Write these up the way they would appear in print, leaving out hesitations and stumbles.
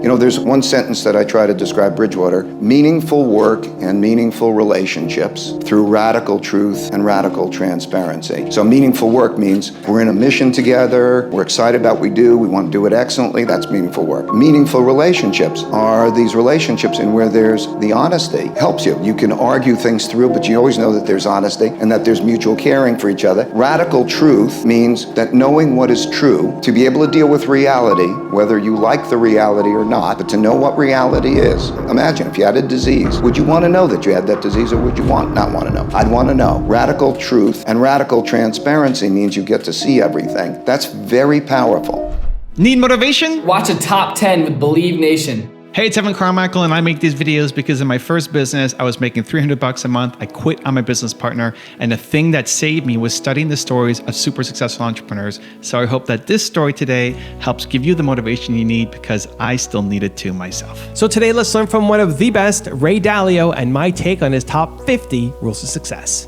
You know, there's one sentence that I try to describe Bridgewater: meaningful work and meaningful relationships through radical truth and radical transparency. So meaningful work means we're in a mission together, we're excited about what we do, we want to do it excellently, that's meaningful work. Meaningful relationships are these relationships in where there's the honesty. Helps you. You can argue things through, but you always know that there's honesty and that there's mutual caring for each other. Radical truth means that knowing what is true, to be able to deal with reality, whether you like the reality or not, but to know what reality is. Imagine if you had a disease, would you want to know that you had that disease, or would you not want to know? I'd want to know. Radical truth and radical transparency means you get to see everything. That's very powerful. Need motivation? Watch a top 10 with Believe Nation. Hey, it's Carmichael, and I make these videos because in my first business, I was making $300 a month. I quit on my business partner, and the thing that saved me was studying the stories of super successful entrepreneurs. So I hope that this story today helps give you the motivation you need, because I still need it too myself. So today, let's learn from one of the best, Ray Dalio, and my take on his top 50 rules of success.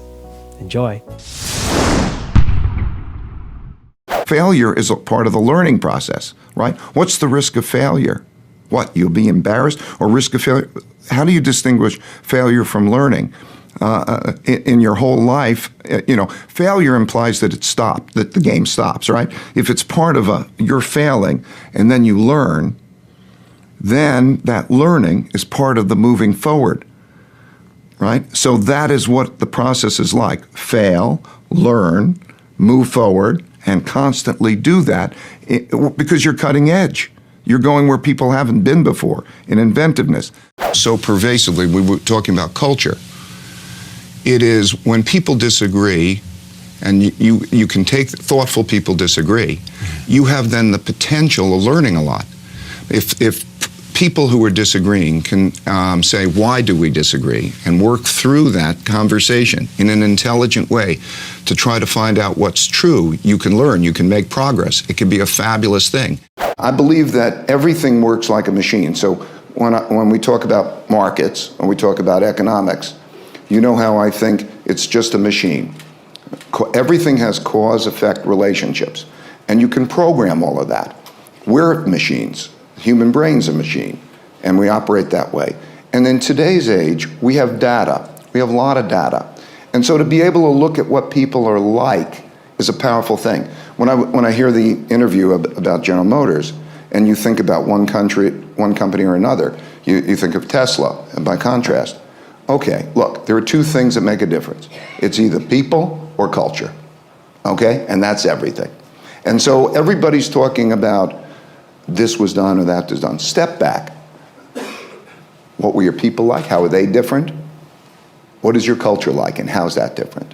Enjoy. Failure is a part of the learning process, right? What's the risk of failure? What, you'll be embarrassed, or risk of failure? How do you distinguish failure from learning? In your whole life, failure implies that it stopped, that the game stops, right? If it's part of you're failing and then you learn, then that learning is part of the moving forward, right? So that is what the process is like. Fail, learn, move forward, and constantly do that because you're cutting edge. You're going where people haven't been before in inventiveness. So pervasively, we were talking about culture. It is when people disagree, and you can take thoughtful people disagree, you have then the potential of learning a lot. If people who are disagreeing can say, why do we disagree, and work through that conversation in an intelligent way to try to find out what's true, you can learn, you can make progress. It can be a fabulous thing. I believe that everything works like a machine. So when we talk about markets, when we talk about economics, you know how I think it's just a machine. Everything has cause-effect relationships, and you can program all of that. We're machines. Human brain's a machine, and we operate that way. And in today's age, we have data. We have a lot of data. And so to be able to look at what people are like is a powerful thing. When I hear the interview about General Motors, and you think about one company or another, you think of Tesla, and by contrast. Okay, look, there are two things that make a difference. It's either people or culture, okay? And that's everything. And so everybody's talking about this was done or that was done. Step back. What were your people like? How are they different? What is your culture like, and how's that different?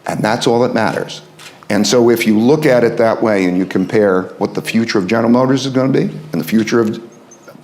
And that's all that matters. And so if you look at it that way and you compare what the future of General Motors is going to be and the future of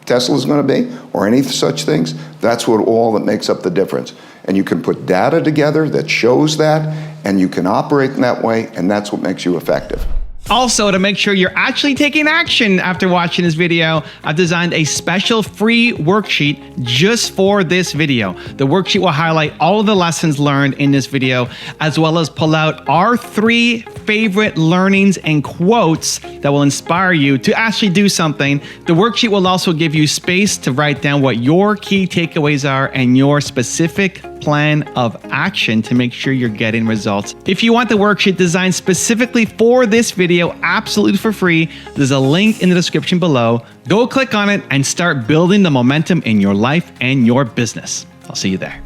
Tesla is going to be, or any such things, that's what all that makes up the difference. And you can put data together that shows that, and you can operate in that way, and that's what makes you effective. Also, to make sure you're actually taking action after watching this video, I've designed a special free worksheet just for this video. The worksheet will highlight all of the lessons learned in this video, as well as pull out our 3 favorite learnings and quotes that will inspire you to actually do something. The worksheet will also give you space to write down what your key takeaways are and your specific plan of action to make sure you're getting results. If you want the worksheet designed specifically for this video, absolutely for free, there's a link in the description below. Go click on it and start building the momentum in your life and your business. I'll see you there.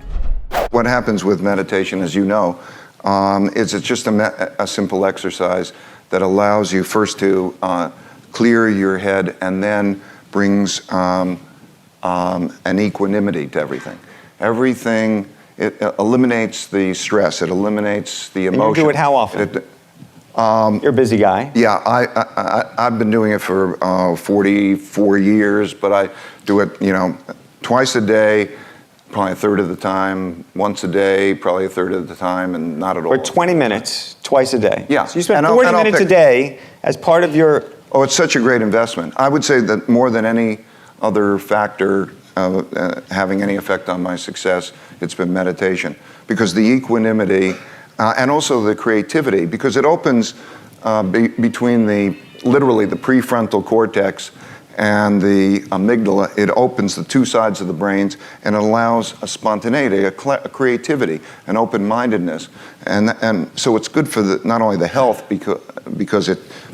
What happens with meditation, as you know, is it's just a simple exercise that allows you first to clear your head and then brings an equanimity to everything. It eliminates the stress, it eliminates the emotion. And you do it how often? You're a busy guy. Yeah, I've been doing it for 44 years, but I do it, twice a day, probably a third of the time, once a day, probably a third of the time, and not at all. For 20 minutes, twice a day. Yeah. So you spend 40 minutes a day as part of your... Oh, it's such a great investment. I would say that more than any other factor having any effect on my success, it's been meditation. Because the equanimity and also the creativity, because it opens between literally the prefrontal cortex and the amygdala. It opens the two sides of the brains, and it allows a spontaneity, a creativity, an open-mindedness. And so it's good for not only the health, because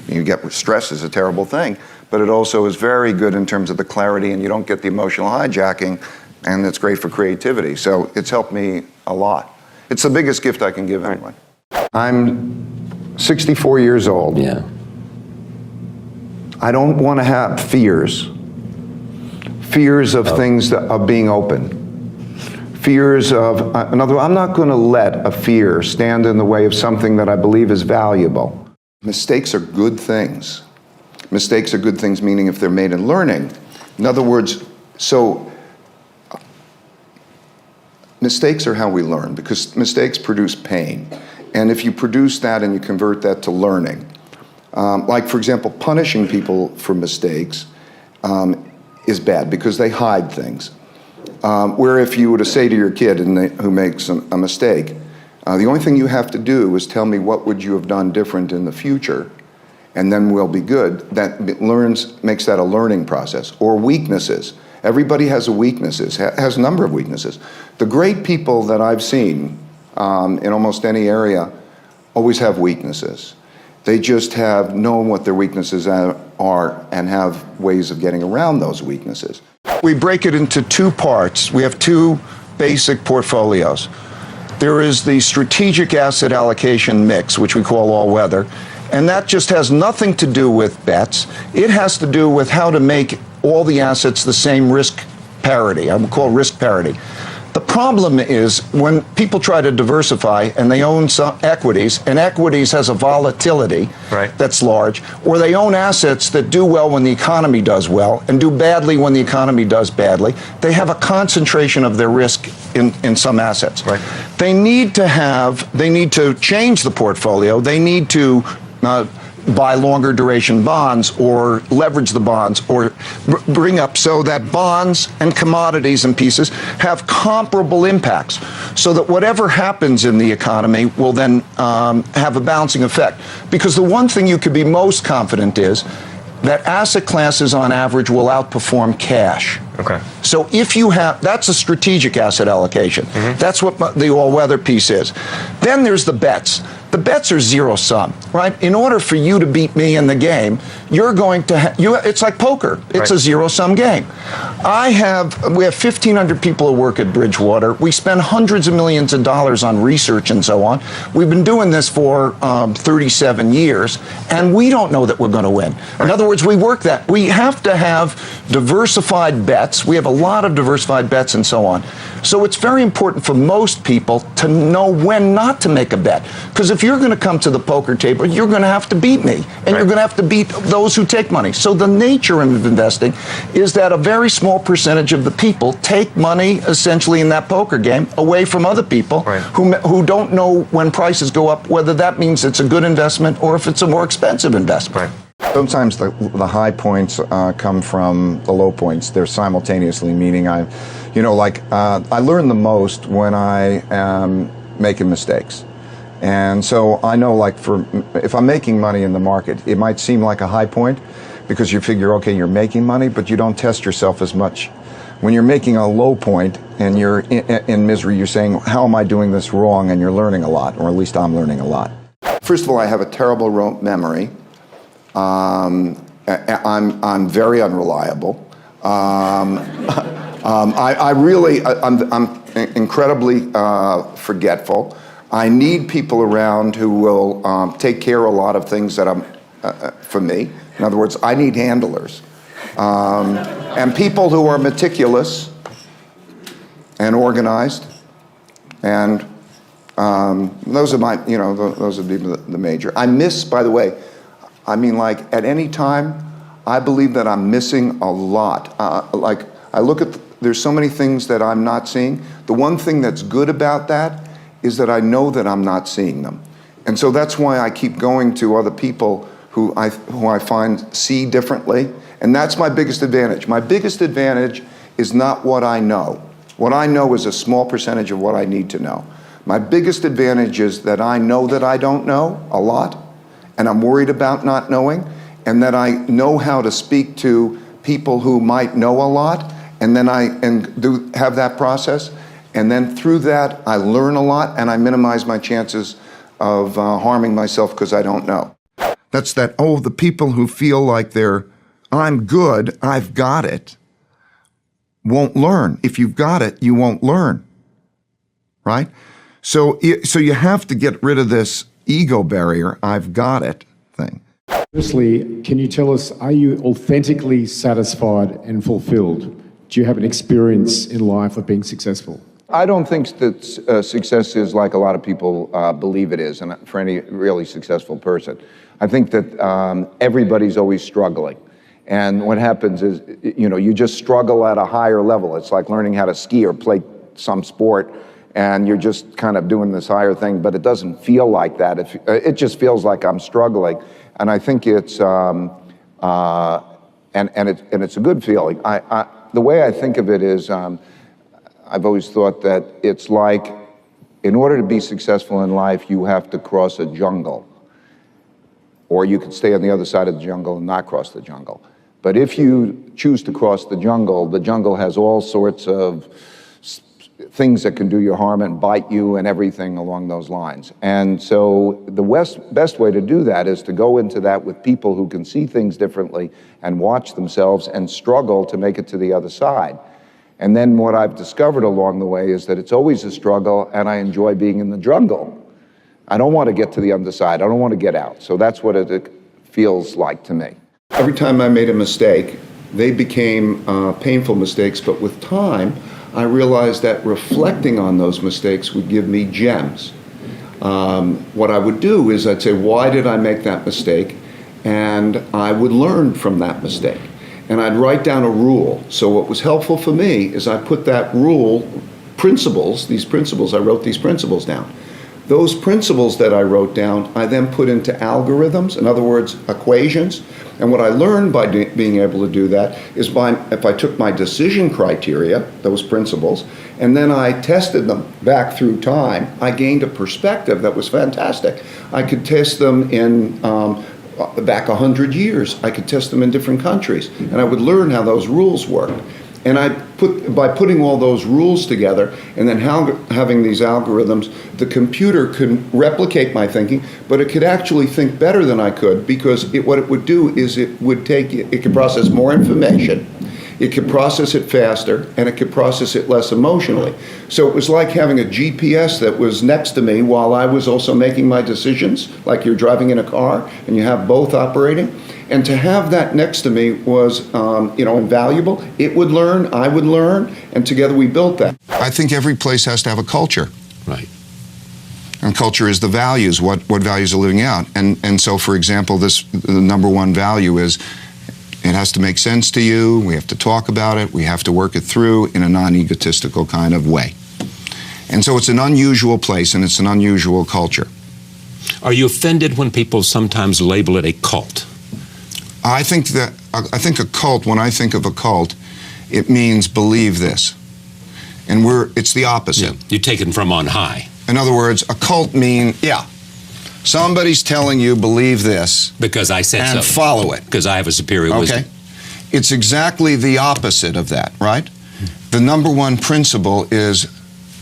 you get stress is a terrible thing, but it also is very good in terms of the clarity, and you don't get the emotional hijacking, and it's great for creativity. So it's helped me a lot. It's the biggest gift I can give anyone. I'm 64 years old. Yeah. I don't want to have fears of things of being open. Fears of, in other words, I'm not going to let a fear stand in the way of something that I believe is valuable. Mistakes are good things. Mistakes are good things, meaning if they're made in learning. In other words, mistakes are how we learn, because mistakes produce pain. And if you produce that and you convert that to learning, like, for example, punishing people for mistakes is bad because they hide things. Where if you were to say to your kid who makes a mistake, the only thing you have to do is tell me what would you have done different in the future, and then we'll be good. That makes that a learning process. Or weaknesses. Everybody has has a number of weaknesses. The great people that I've seen in almost any area always have weaknesses. They just have known what their weaknesses are and have ways of getting around those weaknesses. We break it into two parts. We have two basic portfolios. There is the strategic asset allocation mix, which we call all weather, and that just has nothing to do with bets. It has to do with how to make all the assets the same risk parity. I would call risk parity. The problem is when people try to diversify and they own some equities, and equities has a volatility that's large, or they own assets that do well when the economy does well and do badly when the economy does badly, they have a concentration of their risk in some assets. Right. They need to change the portfolio. They need to buy longer duration bonds or leverage the bonds or bring up so that bonds and commodities and pieces have comparable impacts so that whatever happens in the economy will then have a balancing effect. Because the one thing you could be most confident is that asset classes on average will outperform cash. Okay. So if you have, that's a strategic asset allocation. Mm-hmm. That's what the all-weather piece is. Then there's the bets. The bets are zero sum, right? In order for you to beat me in the game, you're going to it's like poker. It's a zero sum game. We have 1,500 people who work at Bridgewater. We spend hundreds of millions of dollars on research and so on. We've been doing this for 37 years, and we don't know that we're going to win. In other words, we work that. We have to have diversified bets. We have a lot of diversified bets and so on. So it's very important for most people to know when not to make a bet. Because if you're going to come to the poker table, you're going to have to beat me, and you're going to have to beat those who take money. So the nature of investing is that a very small percentage of the people take money, essentially in that poker game, away from other people who don't know when prices go up, whether that means it's a good investment or if it's a more expensive investment. Sometimes the high points come from the low points. They're simultaneously, meaning I learn the most when I am making mistakes. And so I know, if I'm making money in the market, it might seem like a high point because you figure, okay, you're making money, but you don't test yourself as much. When you're making a low point and you're in misery, you're saying, how am I doing this wrong? And you're learning a lot, or at least I'm learning a lot. First of all, I have a terrible memory. I'm very unreliable. I'm incredibly forgetful. I need people around who will take care of a lot of things that for me. In other words, I need handlers. And people who are meticulous and organized. And those are those would be the major. I miss, by the way, at any time, I believe that I'm missing a lot. I look at, there's so many things that I'm not seeing. The one thing that's good about that is that I know that I'm not seeing them. And so that's why I keep going to other people who I find see differently. And that's my biggest advantage. My biggest advantage is not what I know. What I know is a small percentage of what I need to know. My biggest advantage is that I know that I don't know a lot, and I'm worried about not knowing, and that I know how to speak to people who might know a lot, and then have that process, and then through that I learn a lot and I minimize my chances of harming myself because I don't know. That's the people who feel like I'm good, I've got it, won't learn. If you've got it, you won't learn, right? So you have to get rid of this ego barrier, I've got it thing. Firstly, can you tell us, are you authentically satisfied and fulfilled? Do you have an experience in life of being successful? I don't think that success is like a lot of people believe it is, and for any really successful person. I think that everybody's always struggling. And what happens is, you just struggle at a higher level. It's like learning how to ski or play some sport, and you're just kind of doing this higher thing, but it doesn't feel like that. It just feels like I'm struggling. And I think it's, and it's a good feeling. The way I think of it is, I've always thought that it's like, in order to be successful in life, you have to cross a jungle. Or you could stay on the other side of the jungle and not cross the jungle. But if you choose to cross the jungle has all sorts of things that can do you harm and bite you and everything along those lines. And so the best way to do that is to go into that with people who can see things differently and watch themselves and struggle to make it to the other side. And then what I've discovered along the way is that it's always a struggle, and I enjoy being in the jungle. I don't want to get to the underside. I don't want to get out. So that's what it feels like to me. Every time I made a mistake, they became painful mistakes, but with time, I realized that reflecting on those mistakes would give me gems. What I would do is I'd say, why did I make that mistake? And I would learn from that mistake. And I'd write down a rule. So what was helpful for me is I put that rule, I wrote these principles down. Those principles that I wrote down, I then put into algorithms, in other words, equations. And what I learned by being able to do that is if I took my decision criteria, those principles, and then I tested them back through time, I gained a perspective that was fantastic. I could test them in back 100 years. I could test them in different countries, and I would learn how those rules worked. And by putting all those rules together and then having these algorithms, the computer could replicate my thinking, but it could actually think better than I could, because what it would do is it could process more information, it could process it faster, and it could process it less emotionally. So it was like having a GPS that was next to me while I was also making my decisions, like you're driving in a car and you have both operating. And to have that next to me was, invaluable. It would learn, I would learn, and together we built that. I think every place has to have a culture. Right. And culture is the values, what values are living out. And so, for example, the number one value is it has to make sense to you, we have to talk about it, we have to work it through in a non-egotistical kind of way. And so it's an unusual place and it's an unusual culture. Are you offended when people sometimes label it a cult? I think a cult, when I think of a cult, it means believe this. And it's the opposite. Yeah, you take it from on high. In other words, a cult somebody's telling you believe this. Because I said so. And follow it. Because I have a superior wisdom. It's exactly the opposite of that, right? The number one principle is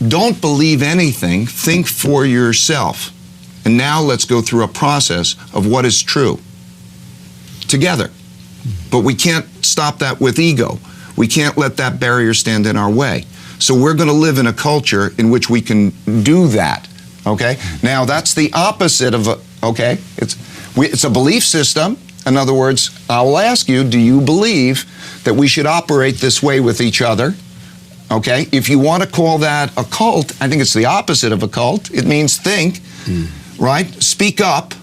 don't believe anything, think for yourself. And now let's go through a process of what is true. Together. But we can't stop that with ego. We can't let that barrier stand in our way. So we're going to live in a culture in which we can do that. Okay? Now that's the opposite of it's a belief system. In other words, I will ask you, do you believe that we should operate this way with each other? Okay? If you want to call that a cult, I think it's the opposite of a cult. It means think, right? Speak up.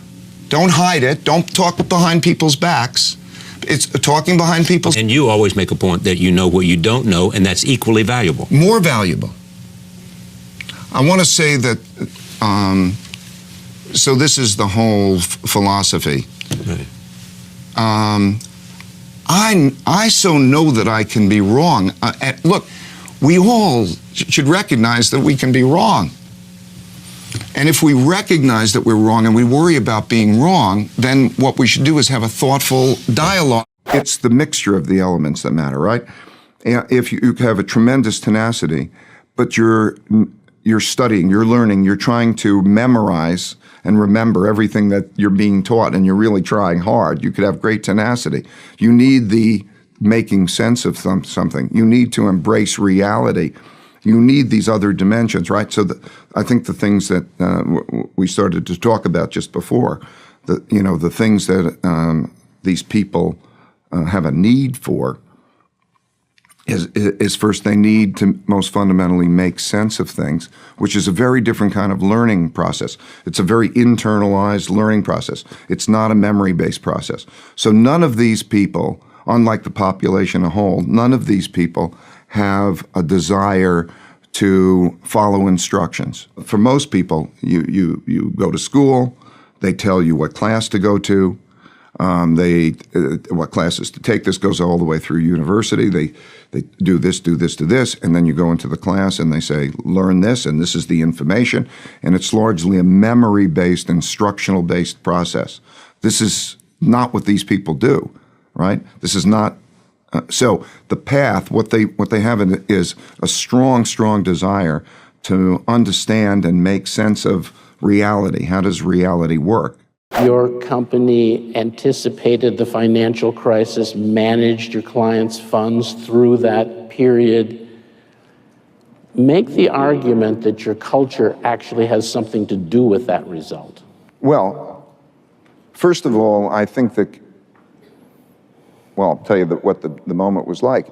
Don't hide it. Don't talk behind people's backs. It's talking behind people's... And you always make a point that you know what you don't know, and that's equally valuable. More valuable. I want to say that, so this is the whole philosophy. Right. I so know that I can be wrong. Look, we all should recognize that we can be wrong. And if we recognize that we're wrong and we worry about being wrong, then what we should do is have a thoughtful dialogue. It's the mixture of the elements that matter, right? And if you have a tremendous tenacity, but you're studying, you're learning, you're trying to memorize and remember everything that you're being taught, and you're really trying hard, you could have great tenacity. You need the making sense of something. You need to embrace reality. You need these other dimensions, right? So I think the things that we started to talk about just before, the things that these people have a need for, is first they need to most fundamentally make sense of things, which is a very different kind of learning process. It's a very internalized learning process. It's not a memory-based process. So none of these people, unlike the population as a whole, none of these people have a desire to follow instructions. For most people, you go to school, they tell you what class to go to, what classes to take. This goes all the way through university. They do this, do this, and then you go into the class and they say, learn this, and this is the information. And it's largely a memory-based, instructional-based process. This is not what these people do, right? This is not. So the path, what they have is a strong desire to understand and make sense of reality. How does reality work? Your company anticipated the financial crisis, managed your clients' funds through that period. Make the argument that your culture actually has something to do with that result. Well, first of all, I think that, well, I'll tell you what the moment was like.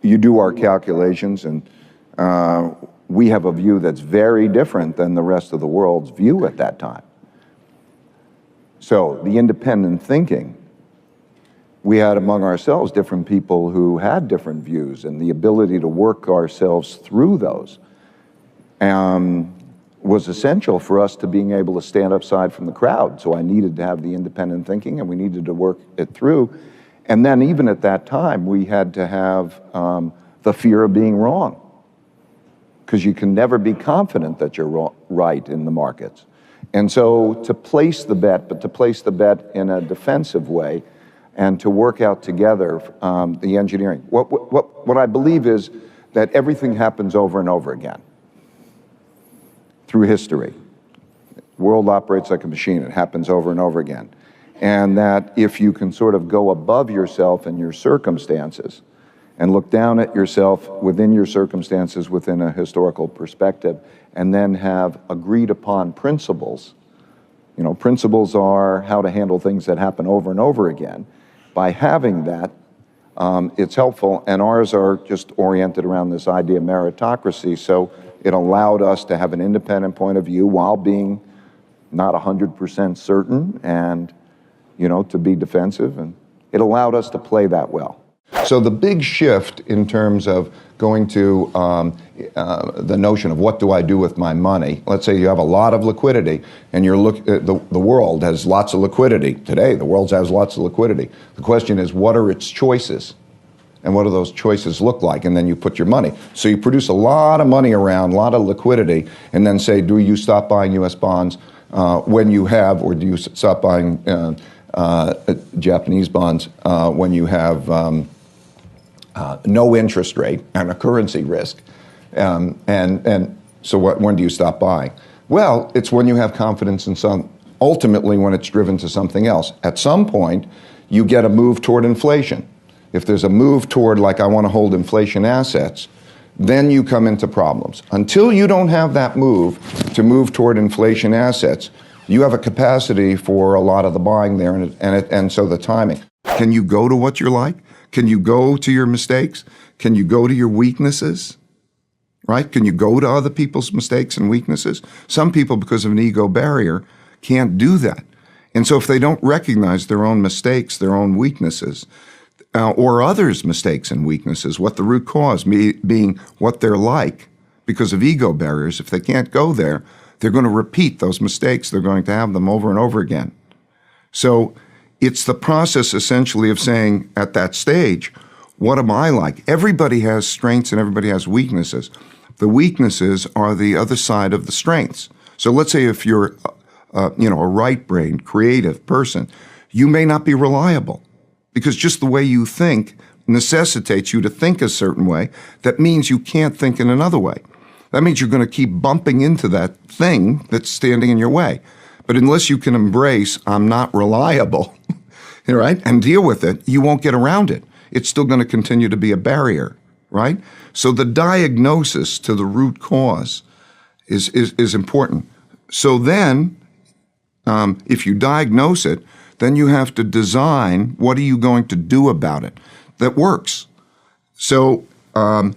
You do our calculations, and we have a view that's very different than the rest of the world's view at that time. So the independent thinking, we had among ourselves different people who had different views, and the ability to work ourselves through those was essential for us to being able to stand aside from the crowd. So I needed to have the independent thinking, and we needed to work it through. And then even at that time, we had to have the fear of being wrong, because you can never be confident that you're right in the markets. And so to place the bet, but to place the bet in a defensive way, and to work out together the engineering. What I believe is that everything happens over and over again through history. The world operates like a machine. It happens over and over again. And that if you can sort of go above yourself and your circumstances and look down at yourself within your circumstances within a historical perspective, and then have agreed upon principles. You know, principles are how to handle things that happen over and over again. By having that, it's helpful, and ours are just oriented around this idea of meritocracy, so it allowed us to have an independent point of view while being not 100% certain, and, you know, to be defensive, and it allowed us to play that well. So the big shift in terms of going to the notion of what do I do with my money. Let's say you have a lot of liquidity, and you're the world has lots of liquidity. Today, the world has lots of liquidity. The question is, what are its choices? And what do those choices look like? And then you put your money. So you produce a lot of money around, a lot of liquidity, and then say, do you stop buying U.S. bonds when you have, or do you stop buying Japanese bonds when you have no interest rate and a currency risk, and so when do you stop buying? Well, it's when you have confidence in ultimately when it's driven to something else. At some point, you get a move toward inflation. If there's a move toward, like, I want to hold inflation assets, then you come into problems. Until you don't have that move to move toward inflation assets, you have a capacity for a lot of the buying there, and so the timing. Can you go to what you're like? Can you go to your mistakes? Can you go to your weaknesses? Right? Can you go to other people's mistakes and weaknesses? Some people, because of an ego barrier, can't do that. And so if they don't recognize their own mistakes, their own weaknesses, or others' mistakes and weaknesses, what the root cause being what they're like, because of ego barriers, if they can't go there, they're going to repeat those mistakes. They're going to have them over and over again. So it's the process essentially of saying at that stage, what am I like? Everybody has strengths and everybody has weaknesses. The weaknesses are the other side of the strengths. So let's say if you're a right-brained, creative person, you may not be reliable because just the way you think necessitates you to think a certain way. That means you can't think in another way. That means you're going to keep bumping into that thing that's standing in your way. But unless you can embrace, I'm not reliable, right, and deal with it, you won't get around it. It's still going to continue to be a barrier, right? So the diagnosis to the root cause is important. So then, if you diagnose it, then you have to design what are you going to do about it that works. So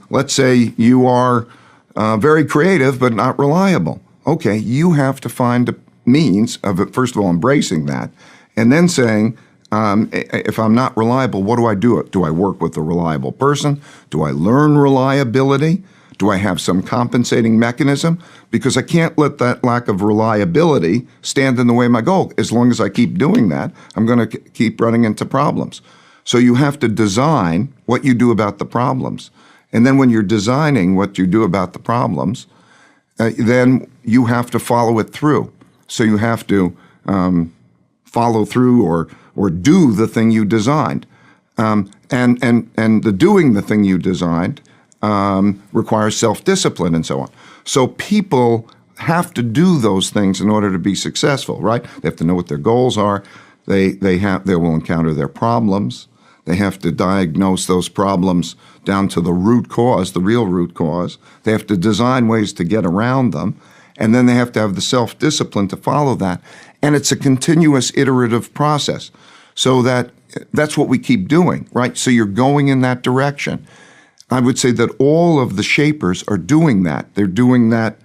let's say you are very creative but not reliable. Okay, you have to find a means of, first of all, embracing that, and then saying, if I'm not reliable, what do I do? Do I work with a reliable person? Do I learn reliability? Do I have some compensating mechanism? Because I can't let that lack of reliability stand in the way of my goal. As long as I keep doing that, I'm going to keep running into problems. So you have to design what you do about the problems. And then when you're designing what you do about the problems, then you have to follow it through. So you have to follow through or do the thing you designed. And the doing the thing you designed requires self-discipline and so on. So people have to do those things in order to be successful, right? They have to know what their goals are. They will encounter their problems. They have to diagnose those problems down to the root cause, the real root cause. They have to design ways to get around them. And then they have to have the self-discipline to follow that. And it's a continuous iterative process. So that's what we keep doing, right? So you're going in that direction. I would say that all of the shapers are doing that. They're doing that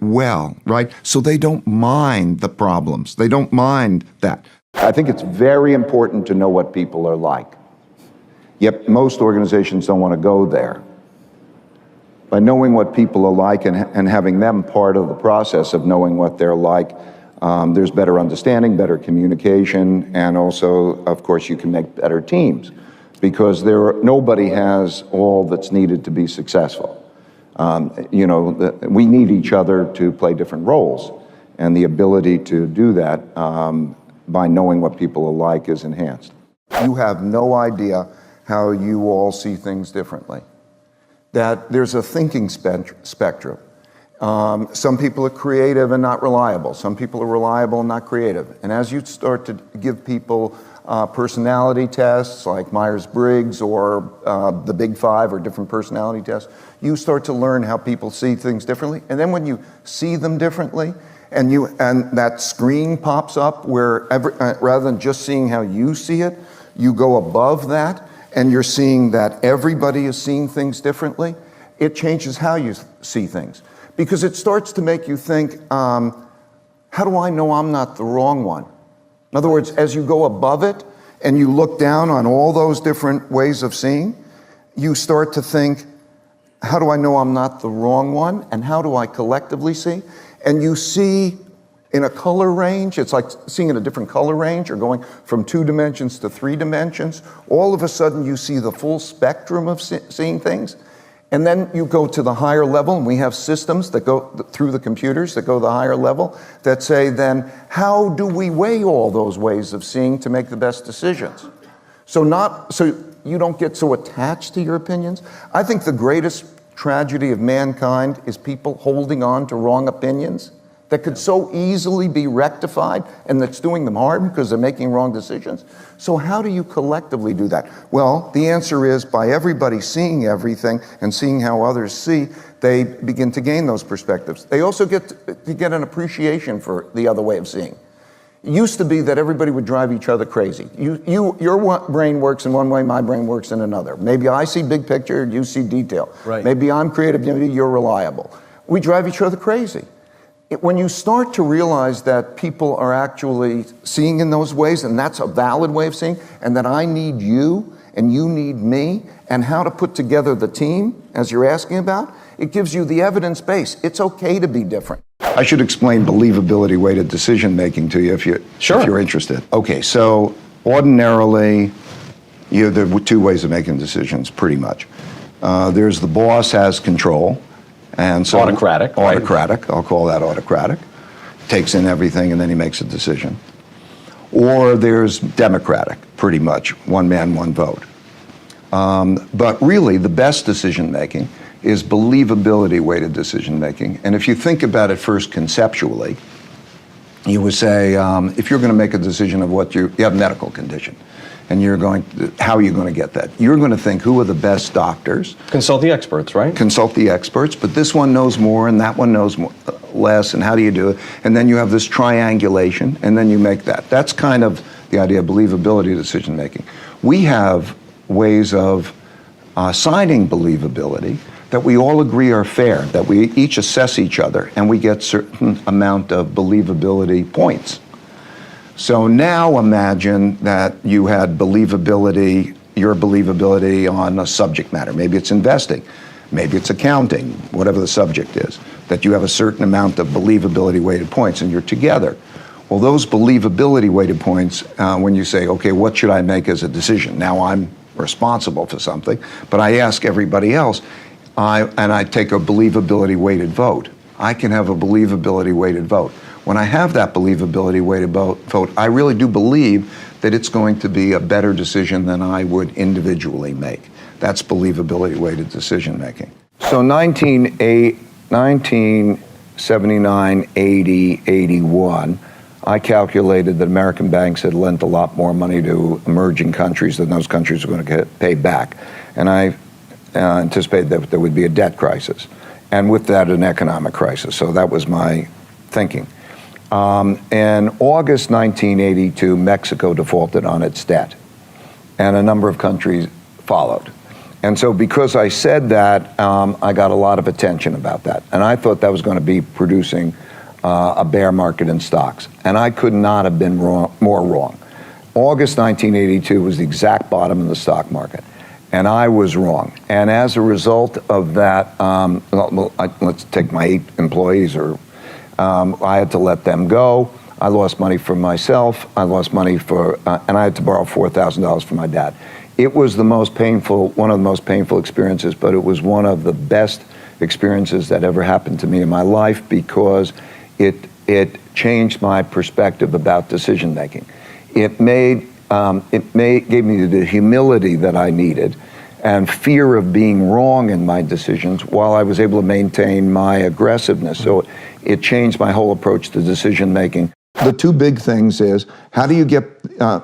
well, right? So they don't mind the problems. They don't mind that. I think it's very important to know what people are like. Yet most organizations don't want to go there. By knowing what people are like and having them part of the process of knowing what they're like, there's better understanding, better communication, and also, of course, you can make better teams because nobody has all that's needed to be successful. We need each other to play different roles, and the ability to do that by knowing what people are like is enhanced. You have no idea how you all see things differently. That there's a thinking spectrum. Some people are creative and not reliable. Some people are reliable and not creative. And as you start to give people personality tests like Myers-Briggs or the Big Five or different personality tests, you start to learn how people see things differently. And then when you see them differently, and that screen pops up where rather than just seeing how you see it, you go above that and you're seeing that everybody is seeing things differently, it changes how you see things. Because it starts to make you think, how do I know I'm not the wrong one? In other words, as you go above it and you look down on all those different ways of seeing, you start to think, how do I know I'm not the wrong one? And how do I collectively see? And you see in a color range, it's like seeing in a different color range or going from 2 dimensions to 3 dimensions. All of a sudden you see the full spectrum of seeing things. And then you go to the higher level, and we have systems that go through the computers that go to the higher level that say then, how do we weigh all those ways of seeing to make the best decisions? So you don't get so attached to your opinions. I think the greatest tragedy of mankind is people holding on to wrong opinions that could so easily be rectified, and that's doing them harm because they're making wrong decisions. So how do you collectively do that? Well, the answer is by everybody seeing everything and seeing how others see, they begin to gain those perspectives. They also get to get an appreciation for the other way of seeing. It used to be that everybody would drive each other crazy. Your brain works in one way, my brain works in another. Maybe I see big picture, you see detail. Right. Maybe I'm creative, maybe you're reliable. We drive each other crazy. When you start to realize that people are actually seeing in those ways, and that's a valid way of seeing, and that I need you and you need me, and how to put together the team, as you're asking about, it gives you the evidence base. It's okay to be different. I should explain believability-weighted decision-making to you if you're interested. Okay, so ordinarily, there are 2 ways of making decisions, pretty much. There's the boss has control. And so autocratic, I'll call that autocratic. Takes in everything and then he makes a decision. or there's Democratic, pretty much, one man, one vote. But really, the best decision-making is believability-weighted decision-making. And if you think about it first conceptually, you would say, if you're going to make a decision of what you have a medical condition, and you're going, how are you going to get that? You're going to think, who are the best doctors? Consult the experts, right? Consult the experts, but this one knows more and that one knows more, less, and how do you do it? And then you have this triangulation, and then you make that. That's kind of the idea of believability decision making. We have ways of assigning believability that we all agree are fair, that we each assess each other, and we get certain amount of believability points. So now imagine that you had believability, your believability on a subject matter. Maybe it's investing, maybe it's accounting, whatever the subject is, that you have a certain amount of believability weighted points and you're together. Well, those believability weighted points, when you say, okay, what should I make as a decision? Now I'm responsible for something, but I ask everybody else, and I take a believability weighted vote. I can have a believability weighted vote. When I have that believability weighted vote, I really do believe that it's going to be a better decision than I would individually make. That's believability weighted decision making. So 1979, 80, 81, I calculated that American banks had lent a lot more money to emerging countries than those countries were going to get paid back. And I anticipated that there would be a debt crisis, and with that, an economic crisis. So that was my thinking. In August 1982, Mexico defaulted on its debt, and a number of countries followed. And so because I said that, I got a lot of attention about that. And I thought that was going to be producing a bear market in stocks. And I could not have been more wrong. August 1982 was the exact bottom in the stock market. And I was wrong. And as a result of that, let's take my 8 employees, I had to let them go. I lost money for myself. I lost money and I had to borrow $4,000 from my dad. It was one of the most painful experiences, but it was one of the best experiences that ever happened to me in my life because it changed my perspective about decision making. It gave me the humility that I needed and fear of being wrong in my decisions while I was able to maintain my aggressiveness. So it changed my whole approach to decision making. The 2 big things is, how do you get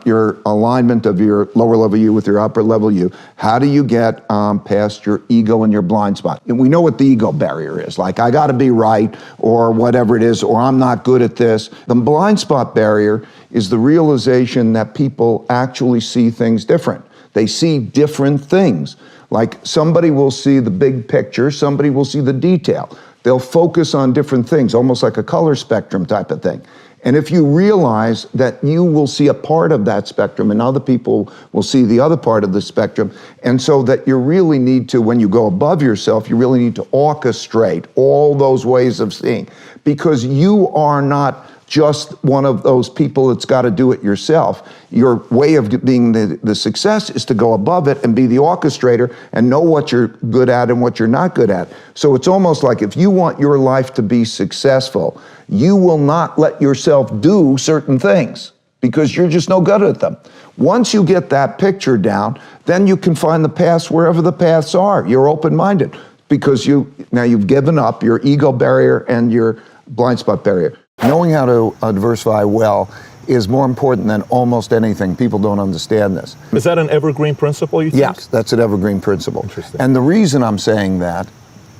your alignment of your lower level you with your upper level you? How do you get past your ego and your blind spot? And we know what the ego barrier is, like I gotta be right, or whatever it is, or I'm not good at this. The blind spot barrier is the realization that people actually see things different. They see different things. Like somebody will see the big picture, somebody will see the detail. They'll focus on different things, almost like a color spectrum type of thing. And if you realize that you will see a part of that spectrum and other people will see the other part of the spectrum, and so that you really need to, when you go above yourself, you really need to orchestrate all those ways of seeing, because you are not just one of those people that's got to do it yourself. Your way of being the success is to go above it and be the orchestrator and know what you're good at and what you're not good at. So it's almost like if you want your life to be successful, you will not let yourself do certain things because you're just no good at them. Once you get that picture down, then you can find the paths wherever the paths are. You're open-minded because now you've given up your ego barrier and your blind spot barrier. Knowing how to diversify well is more important than almost anything. People don't understand this. Is that an evergreen principle, you think? Yes, that's an evergreen principle. Interesting. And the reason I'm saying that,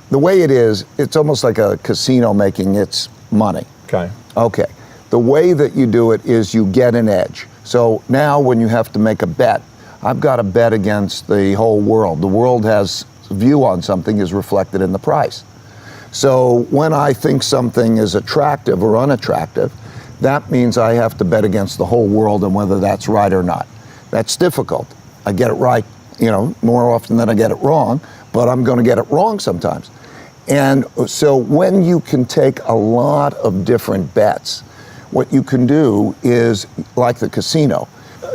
the way it is, it's almost like a casino making its money. Okay. The way that you do it is you get an edge. So now when you have to make a bet, I've got to bet against the whole world. The world has a view on something is reflected in the price. So when I think something is attractive or unattractive, that means I have to bet against the whole world and whether that's right or not. That's difficult. I get it right, more often than I get it wrong, but I'm going to get it wrong sometimes. And so when you can take a lot of different bets, what you can do is, like the casino,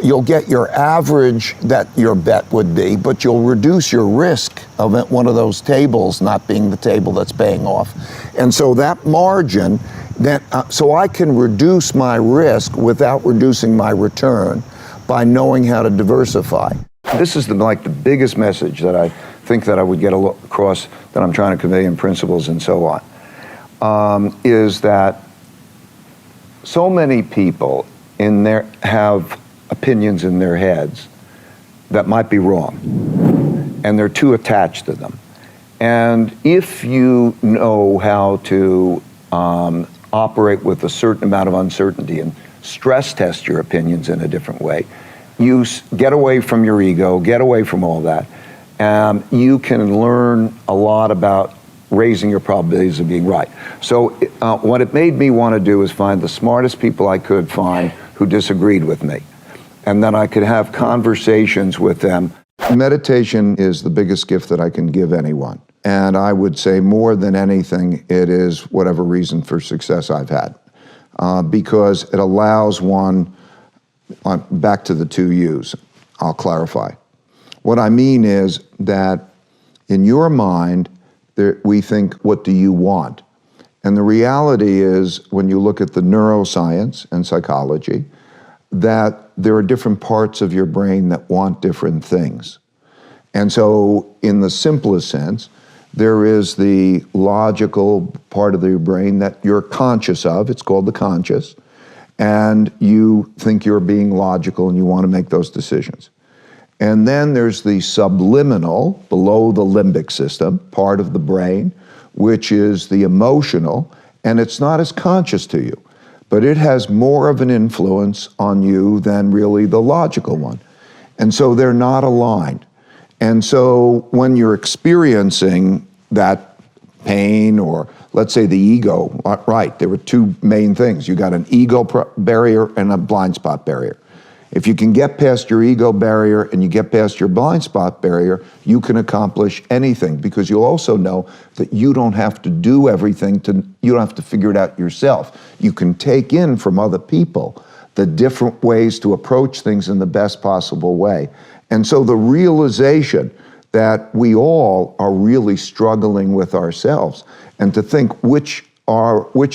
you'll get your average that your bet would be, but you'll reduce your risk of one of those tables not being the table that's paying off. And so that margin, so I can reduce my risk without reducing my return by knowing how to diversify. This is the biggest message that I think that I would get across, that I'm trying to convey in principles and so on, is that so many people have opinions in their heads that might be wrong, and they're too attached to them. And if you know how to operate with a certain amount of uncertainty and stress test your opinions in a different way, you get away from your ego, get away from all that, you can learn a lot about raising your probabilities of being right. So what it made me want to do is find the smartest people I could find who disagreed with me, and then I could have conversations with them. Meditation is the biggest gift that I can give anyone. And I would say more than anything, it is whatever reason for success I've had. Because it allows one, back to the two U's, I'll clarify. What I mean is that in your mind, we think, what do you want? And the reality is, when you look at the neuroscience and psychology, that there are different parts of your brain that want different things. And so in the simplest sense, there is the logical part of your brain that you're conscious of. It's called the conscious. And you think you're being logical and you want to make those decisions. And then there's the subliminal, below the limbic system, part of the brain, which is the emotional, and it's not as conscious to you, but it has more of an influence on you than really the logical one. And so they're not aligned. And so when you're experiencing that pain, or let's say the ego, right, there were two main things. You got an ego barrier and a blind spot barrier. If you can get past your ego barrier and you get past your blind spot barrier, you can accomplish anything, because you'll also know that you don't have to do everything, you don't have to figure it out yourself. You can take in from other people the different ways to approach things in the best possible way. And so the realization that we all are really struggling with ourselves, and to think which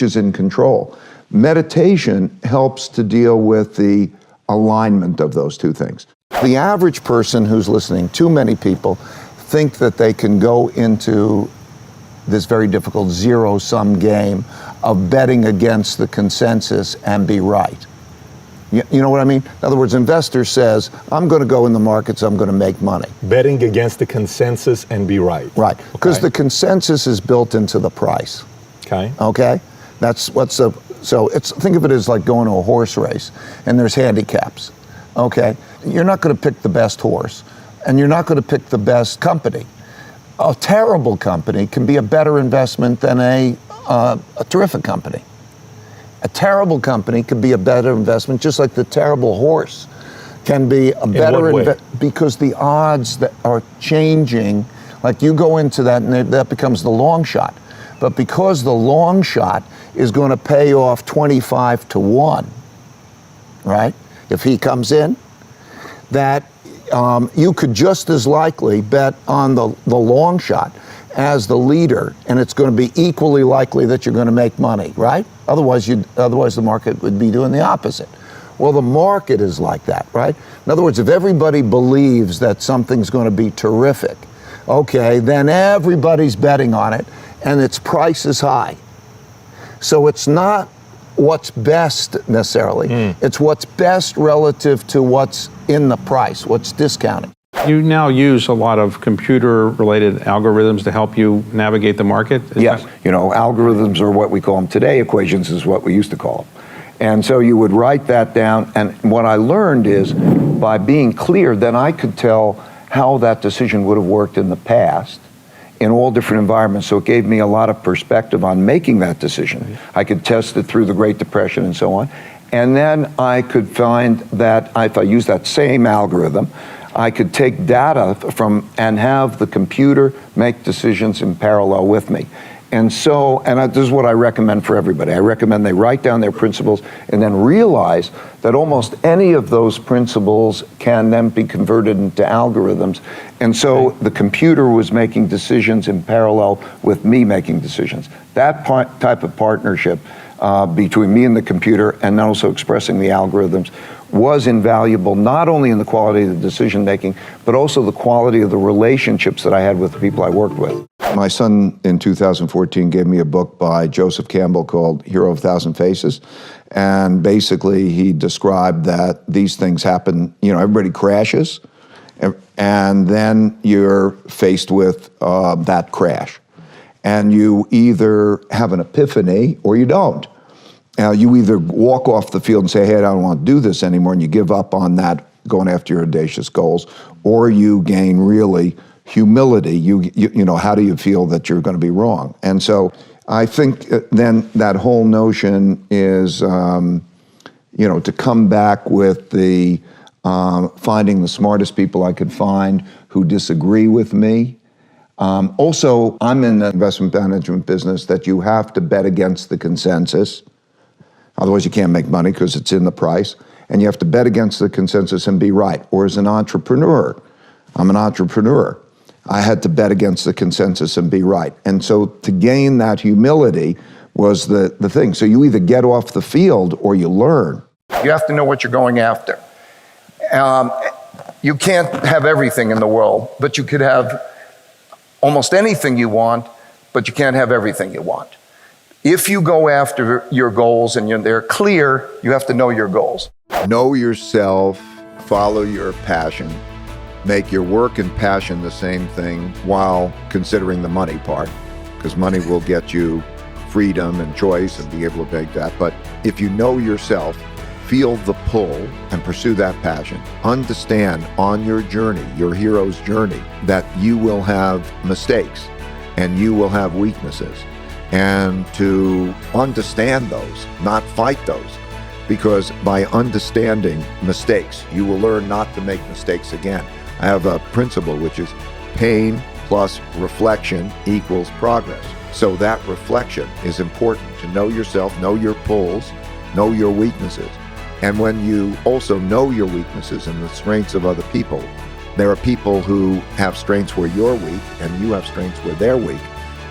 is in control. Meditation helps to deal with the alignment of those two things. The average person who's listening, too many people think that they can go into this very difficult zero-sum game of betting against the consensus and be right. You know what I mean? In other words, investor says, I'm going to go in the markets, I'm going to make money. Betting against the consensus and be right. Right, because the consensus is built into the price. Okay. Okay? Think of it as like going to a horse race, and there's handicaps. Okay? You're not going to pick the best horse, and you're not going to pick the best company. A terrible company can be a better investment than a terrific company. A terrible company could be a better investment, just like the terrible horse can be a better investment, because the odds that are changing, like you go into that and that becomes the long shot. But because the long shot is going to pay off 25-1, right? If he comes in, that you could just as likely bet on the long shot as the leader, and it's going to be equally likely that you're going to make money, right? Otherwise the market would be doing the opposite. Well, the market is like that, right? In other words, if everybody believes that something's going to be terrific, okay, then everybody's betting on it, and its price is high. So it's not what's best necessarily. It's what's best relative to what's in the price, what's discounted. You now use a lot of computer-related algorithms to help you navigate the market? Yes, algorithms are what we call them today. Equations is what we used to call them. And so you would write that down, and what I learned is, by being clear, then I could tell how that decision would have worked in the past in all different environments. So it gave me a lot of perspective on making that decision. I could test it through the Great Depression and so on. And then I could find that if I use that same algorithm, I could take data and have the computer make decisions in parallel with me. And this is what I recommend for everybody. I recommend they write down their principles and then realize that almost any of those principles can then be converted into algorithms. And so the computer was making decisions in parallel with me making decisions. That type of partnership between me and the computer, and then also expressing the algorithms, was invaluable, not only in the quality of the decision making, but also the quality of the relationships that I had with the people I worked with. My son in 2014 gave me a book by Joseph Campbell called Hero of a Thousand Faces. And basically he described that these things happen, everybody crashes, and then you're faced with that crash. And you either have an epiphany or you don't. You either walk off the field and say, hey, I don't want to do this anymore, and you give up on that, going after your audacious goals, or you gain really humility. You how do you feel that you're going to be wrong? And so I think then that whole notion is, to come back with the finding the smartest people I could find who disagree with me. Also, I'm in the investment management business that you have to bet against the consensus. Otherwise, you can't make money because it's in the price. And you have to bet against the consensus and be right. Or as an entrepreneur, I'm an entrepreneur. I had to bet against the consensus and be right. And so to gain that humility was the thing. So you either get off the field or you learn. You have to know what you're going after. You can't have everything in the world, but you could have almost anything you want, but you can't have everything you want. If you go after your goals and they're clear, you have to know your goals. Know yourself, follow your passion, make your work and passion the same thing while considering the money part, because money will get you freedom and choice and be able to make that. But if you know yourself, feel the pull and pursue that passion. Understand on your journey, your hero's journey, that you will have mistakes and you will have weaknesses. And to understand those, not fight those, because by understanding mistakes, you will learn not to make mistakes again. I have a principle which is pain plus reflection equals progress. So that reflection is important, to know yourself, know your pulls, know your weaknesses. And when you also know your weaknesses and the strengths of other people, there are people who have strengths where you're weak and you have strengths where they're weak.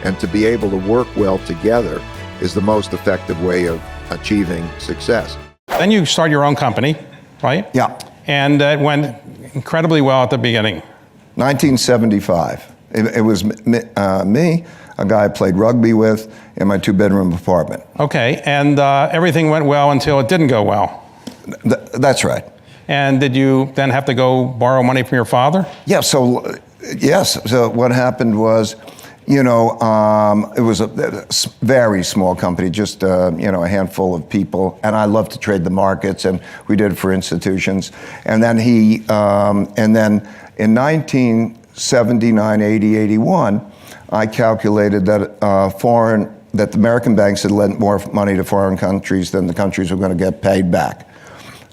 And to be able to work well together is the most effective way of achieving success. Then you start your own company, right? Yeah. And it went incredibly well at the beginning. 1975. It was me, a guy I played rugby with, in my two-bedroom apartment. Okay, and everything went well until it didn't go well. That's right. And did you then have to go borrow money from your father? Yeah, yes. So what happened was, it was a very small company, just a handful of people, and I loved to trade the markets, and we did it for institutions. And then in 1979, 80, 81, I calculated that that the American banks had lent more money to foreign countries than the countries were going to get paid back.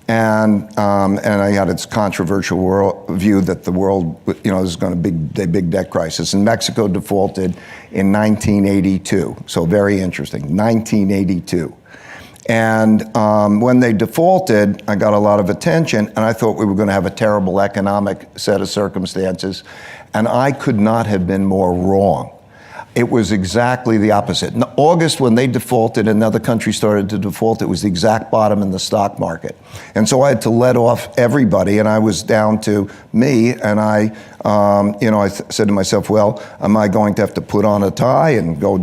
And I had its controversial view that the world, is going to be a big debt crisis. And Mexico defaulted in 1982. So very interesting, 1982. And when they defaulted, I got a lot of attention, and I thought we were going to have a terrible economic set of circumstances. And I could not have been more wrong. It was exactly the opposite. In August, when they defaulted and other countries started to default, it was the exact bottom in the stock market. And so I had to let off everybody, and I was down to me, and I said to myself, well, am I going to have to put on a tie and go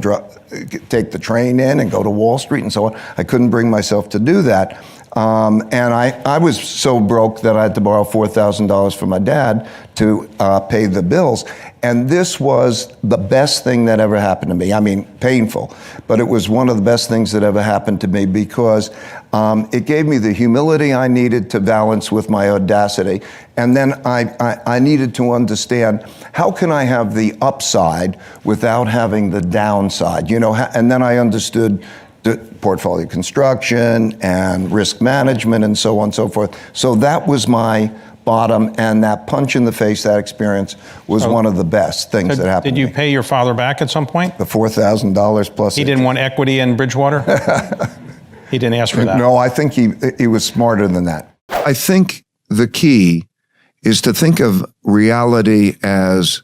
take the train in and go to Wall Street and so on? I couldn't bring myself to do that. And I was so broke that I had to borrow $4,000 from my dad to pay the bills. And this was the best thing that ever happened to me. I mean, painful, but it was one of the best things that ever happened to me because it gave me the humility I needed to balance with my audacity. And then I needed to understand, how can I have the upside without having the downside? And then I understood the portfolio construction and risk management and so on and so forth. So that was my bottom, and that punch in the face, that experience was one of the best things that happened. Did you pay your father back at some point? The $4,000 plus. He didn't want equity in Bridgewater? He didn't ask for that? No, I think he was smarter than that. I think the key is to think of reality as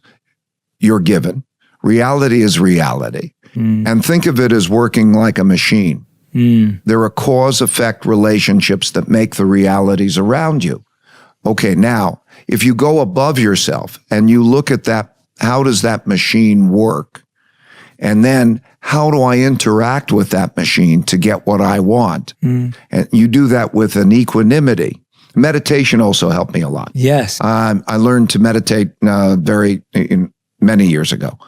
you're given. Reality is reality. And think of it as working like a machine. There are cause-effect relationships that make the realities around you. Okay, now, if you go above yourself and you look at that, how does that machine work? And then, how do I interact with that machine to get what I want? And you do that with an equanimity. Meditation also helped me a lot. Yes. I learned to meditate many years ago.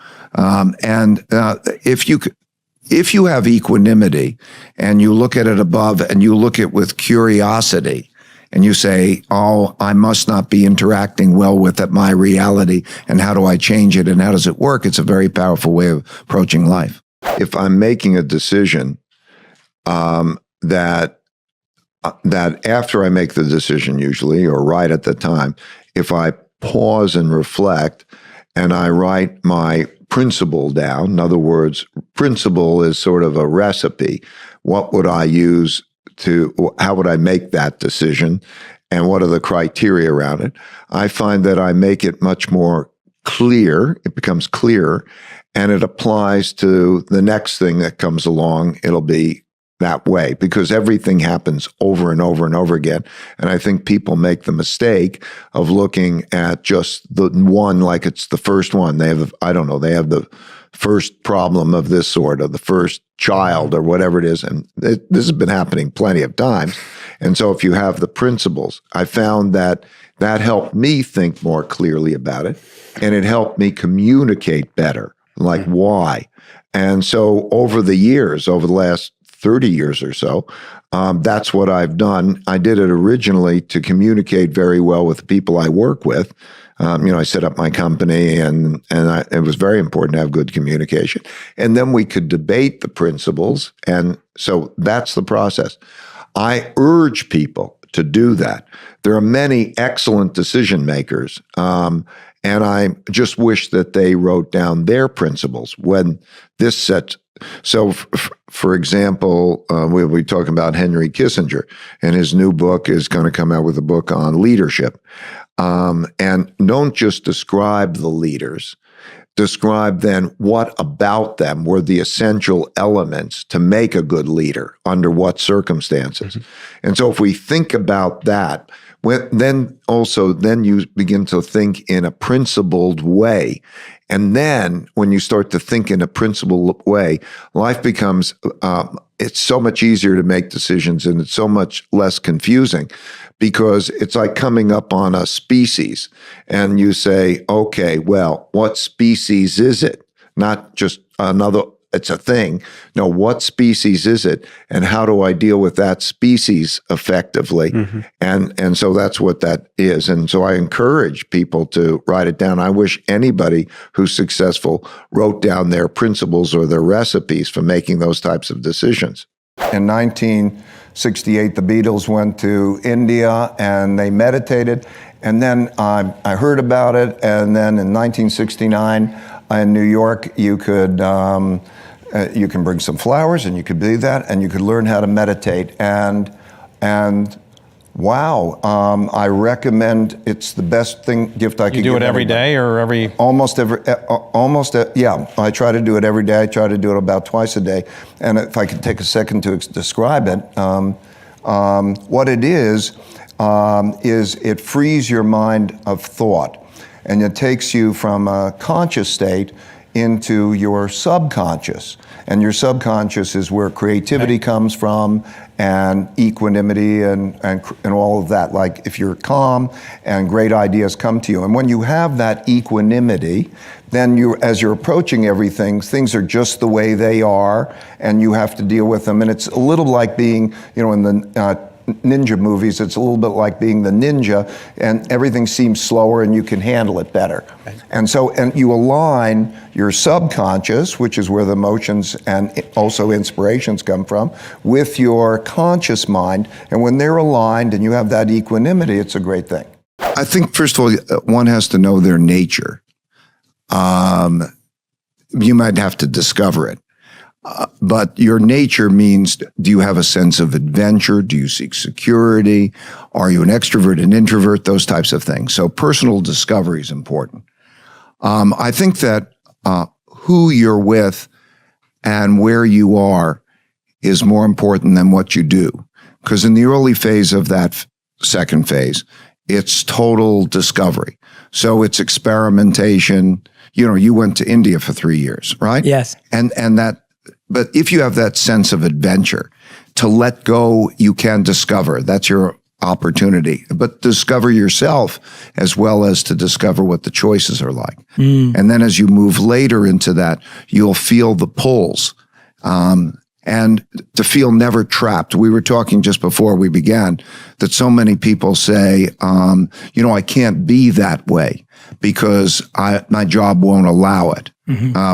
If you have equanimity and you look at it above and you look at it with curiosity and you say, oh, I must not be interacting well with my reality, and how do I change it and how does it work? It's a very powerful way of approaching life. If I'm making a decision that after I make the decision usually, or right at the time, if I pause and reflect and I write my principle down, in other words, principle is sort of a recipe. What would I use how would I make that decision, and what are the criteria around it? I find that I make it much more clear, it becomes clearer, and it applies to the next thing that comes along. It'll be that way because everything happens over and over and over again. And I think people make the mistake of looking at just the one like it's the first one. They have, they have the first problem of this sort, or the first child, or whatever it is. And this has been happening plenty of times. And so if you have the principles, I found that helped me think more clearly about it. And it helped me communicate better, like why. And so over the years, over the last 30 years or so, that's what I've done. I did it originally to communicate very well with the people I work with. I set up my company, and it was very important to have good communication. And then we could debate the principles. And so that's the process. I urge people to do that. There are many excellent decision makers, and I just wish that they wrote down their principles when this sets. So, for example, we'll be talking about Henry Kissinger, and his new book is going to come out with a book on leadership. And don't just describe the leaders, describe then what about them were the essential elements to make a good leader under what circumstances. And so if we think about that, then you begin to think in a principled way. And then when you start to think in a principled way, life becomes, it's so much easier to make decisions, and it's so much less confusing, because it's like coming up on a species and you say, okay, well, what species is it? Not just another, it's a thing. No, what species is it? And how do I deal with that species effectively? And so that's what that is. And so I encourage people to write it down. I wish anybody who's successful wrote down their principles or their recipes for making those types of decisions. In 1968, the Beatles went to India and they meditated. And then I heard about it. And then in 1969, in New York, you can bring some flowers and you could do that, and you could learn how to meditate. And wow, I recommend, it's the best gift I can give. You do it every day or every? Almost, yeah. I try to do it every day. I try to do it about twice a day. And if I could take a second to describe it, what it is it frees your mind of thought. And it takes you from a conscious state into your subconscious. And your subconscious is where creativity comes from, and equanimity and all of that. Like if you're calm and great ideas come to you. And when you have that equanimity, then as you're approaching everything, things are just the way they are, and you have to deal with them. And it's a little like being, in the ninja movies, it's a little bit like being the ninja, and everything seems slower and you can handle it better. And you align your subconscious, which is where the emotions and also inspirations come from, with your conscious mind. And when they're aligned and you have that equanimity, it's a great thing. I think, first of all, one has to know their nature. You might have to discover it. But your nature means, do you have a sense of adventure? Do you seek security? Are you an extrovert, an introvert? Those types of things. So personal discovery is important. I think that who you're with and where you are is more important than what you do. Because in the early phase of that second phase, it's total discovery. So it's experimentation. You know, you went to India for 3 years, right? Yes. And that, but if you have that sense of adventure, to let go, you can discover. That's your opportunity. But discover yourself as well as to discover what the choices are like. And then as you move later into that, you'll feel the pulls. And to feel never trapped. We were talking just before we began that so many people say, I can't be that way because my job won't allow it,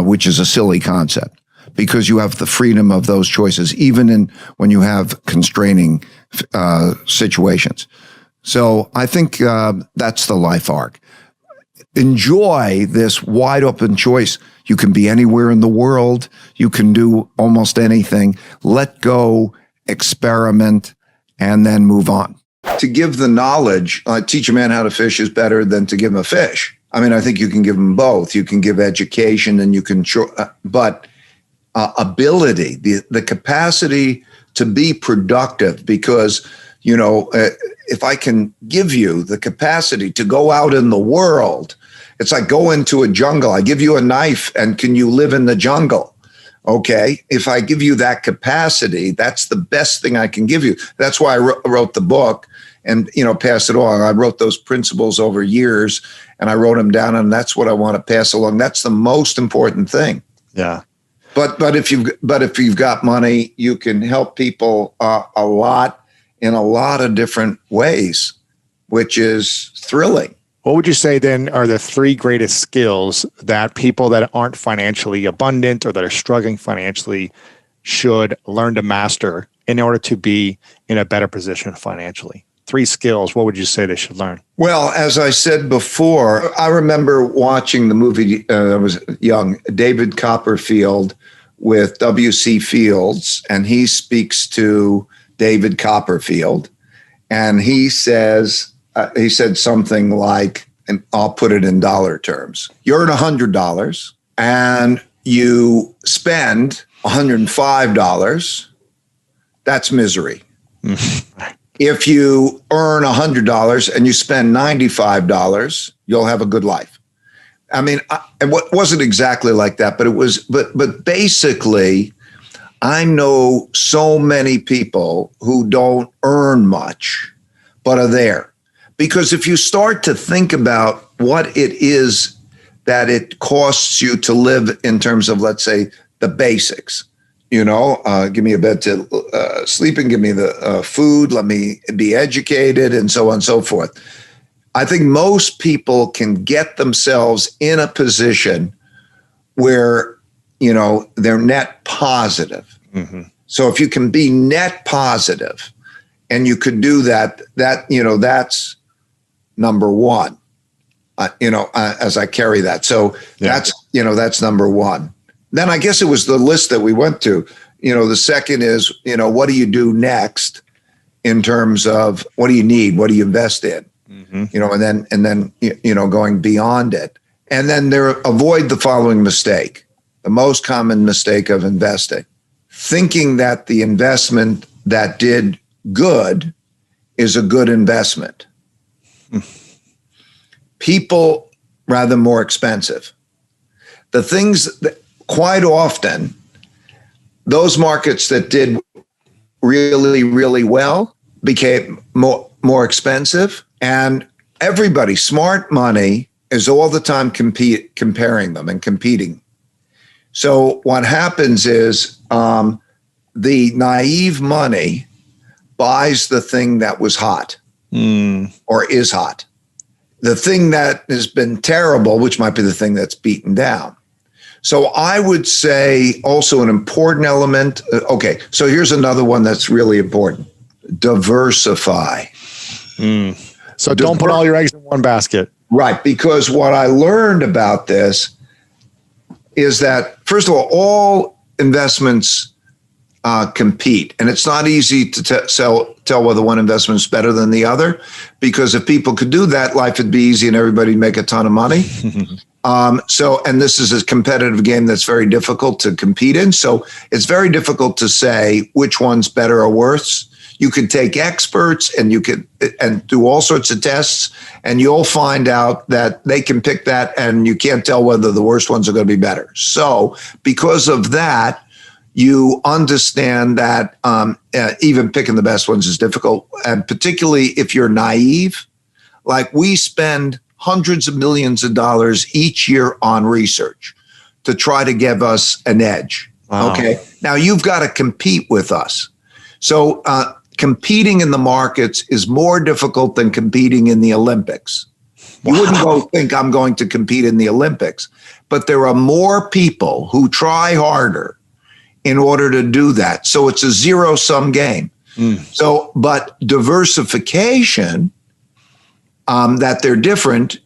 which is a silly concept, because you have the freedom of those choices, even when you have constraining situations. So I think that's the life arc. Enjoy this wide open choice. You can be anywhere in the world. You can do almost anything. Let go, experiment, and then move on. To give the knowledge, teach a man how to fish is better than to give him a fish. I mean, I think you can give them both. You can give education and you can, but ability, the capacity to be productive, because, if I can give you the capacity to go out in the world, it's like go into a jungle. I give you a knife and can you live in the jungle? Okay. If I give you that capacity, that's the best thing I can give you. That's why I wrote the book and, pass it on. I wrote those principles over years and I wrote them down, and that's what I want to pass along. That's the most important thing. Yeah. But if you've got money, you can help people a lot in a lot of different ways, which is thrilling. What would you say then are the three greatest skills that people that aren't financially abundant or that are struggling financially should learn to master in order to be in a better position financially? 3 skills, what would you say they should learn? Well, as I said before, I remember watching the movie, I was young, David Copperfield with W.C. Fields, and he speaks to David Copperfield, and he said something like, and I'll put it in dollar terms, you earn $100 and you spend $105, that's misery. If you earn $100 and you spend $95, you'll have a good life. I mean, it wasn't exactly like that, but it was, but basically, I know so many people who don't earn much, but are there. Because if you start to think about what it is that it costs you to live in terms of, let's say, the basics, give me a bed to sleep in, give me the food, let me be educated, and so on and so forth. I think most people can get themselves in a position where, they're net positive. Mm-hmm. So if you can be net positive and you could do that, that's number one, as I carry that. So that's number one. Then I guess it was the list that we went to. The second is, what do you do next in terms of what do you need? What do you invest in? Mm-hmm. And then, going beyond it. And then avoid the following mistake, the most common mistake of investing, thinking that the investment that did good is a good investment. People rather more expensive. The things that quite often, those markets that did really, really well became more expensive, and everybody, smart money, is all the time comparing them and competing. So what happens is the naive money buys the thing that was hot or is hot. The thing that has been terrible, which might be the thing that's beaten down. So I would say also an important element. Okay, so here's another one that's really important. Diversify. So don't put all your eggs in one basket. Right, because what I learned about this is that, first of all investments compete, and it's not easy to tell whether one investment is better than the other, because if people could do that, life would be easy and everybody'd make a ton of money. And this is a competitive game that's very difficult to compete in. So it's very difficult to say which one's better or worse. You could take experts and you could and do all sorts of tests, and you'll find out that they can pick that, and you can't tell whether the worst ones are going to be better. So because of that, you understand that even picking the best ones is difficult, and particularly if you're naive. Like, we spend hundreds of millions of dollars each year on research to try to give us an edge. Wow. Okay. Now you've got to compete with us. So competing in the markets is more difficult than competing in the Olympics. You wouldn't go think I'm going to compete in the Olympics, but there are more people who try harder in order to do that. So it's a zero-sum game. So, but diversification, that they're different,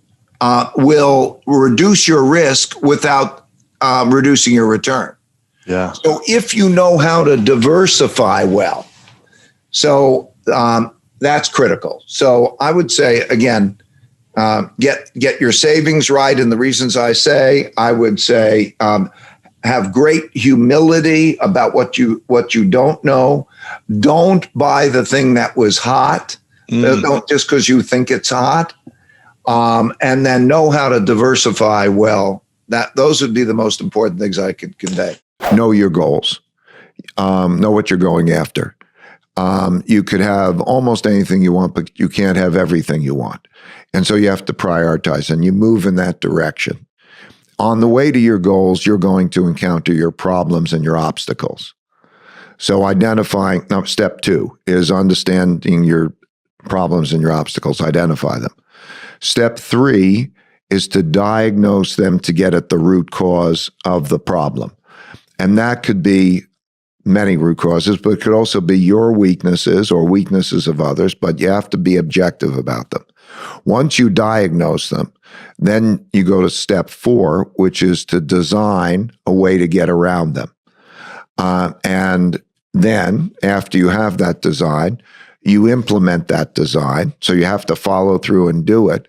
will reduce your risk without reducing your return. Yeah. So if you know how to diversify well, so that's critical. So I would say, again, get your savings right. And the reasons I would say, have great humility about what you don't know. Don't buy the thing that was hot. Don't just because you think it's hot. And then know how to diversify well. Those would be the most important things I could convey. Know your goals. Know what you're going after. You could have almost anything you want, but you can't have everything you want. And so you have to prioritize, and you move in that direction. On the way to your goals, you're going to encounter your problems and your obstacles. So step 2 is understanding your problems and your obstacles, identify them. Step 3 is to diagnose them to get at the root cause of the problem. And that could be many root causes, but it could also be your weaknesses or weaknesses of others, but you have to be objective about them. Once you diagnose them, then you go to step 4, which is to design a way to get around them. And then after you have that design, you implement that design. So you have to follow through and do it.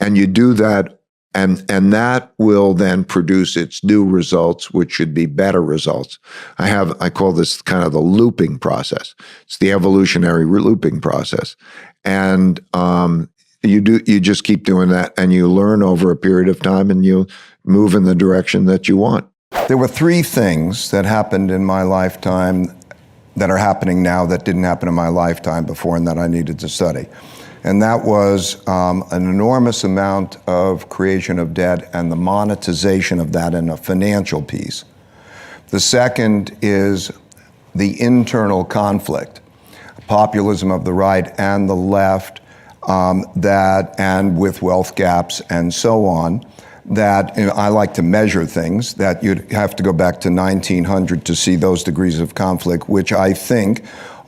And you do that, and that will then produce its new results, which should be better results. I call this kind of the looping process. It's the evolutionary looping process. And you just keep doing that, and you learn over a period of time, and you move in the direction that you want. There were 3 things that happened in my lifetime that are happening now that didn't happen in my lifetime before, and that I needed to study. And that was an enormous amount of creation of debt and the monetization of that in a financial piece. The second is the internal conflict, populism of the right and the left, and with wealth gaps and so on, that I like to measure things, that you'd have to go back to 1900 to see those degrees of conflict, which I think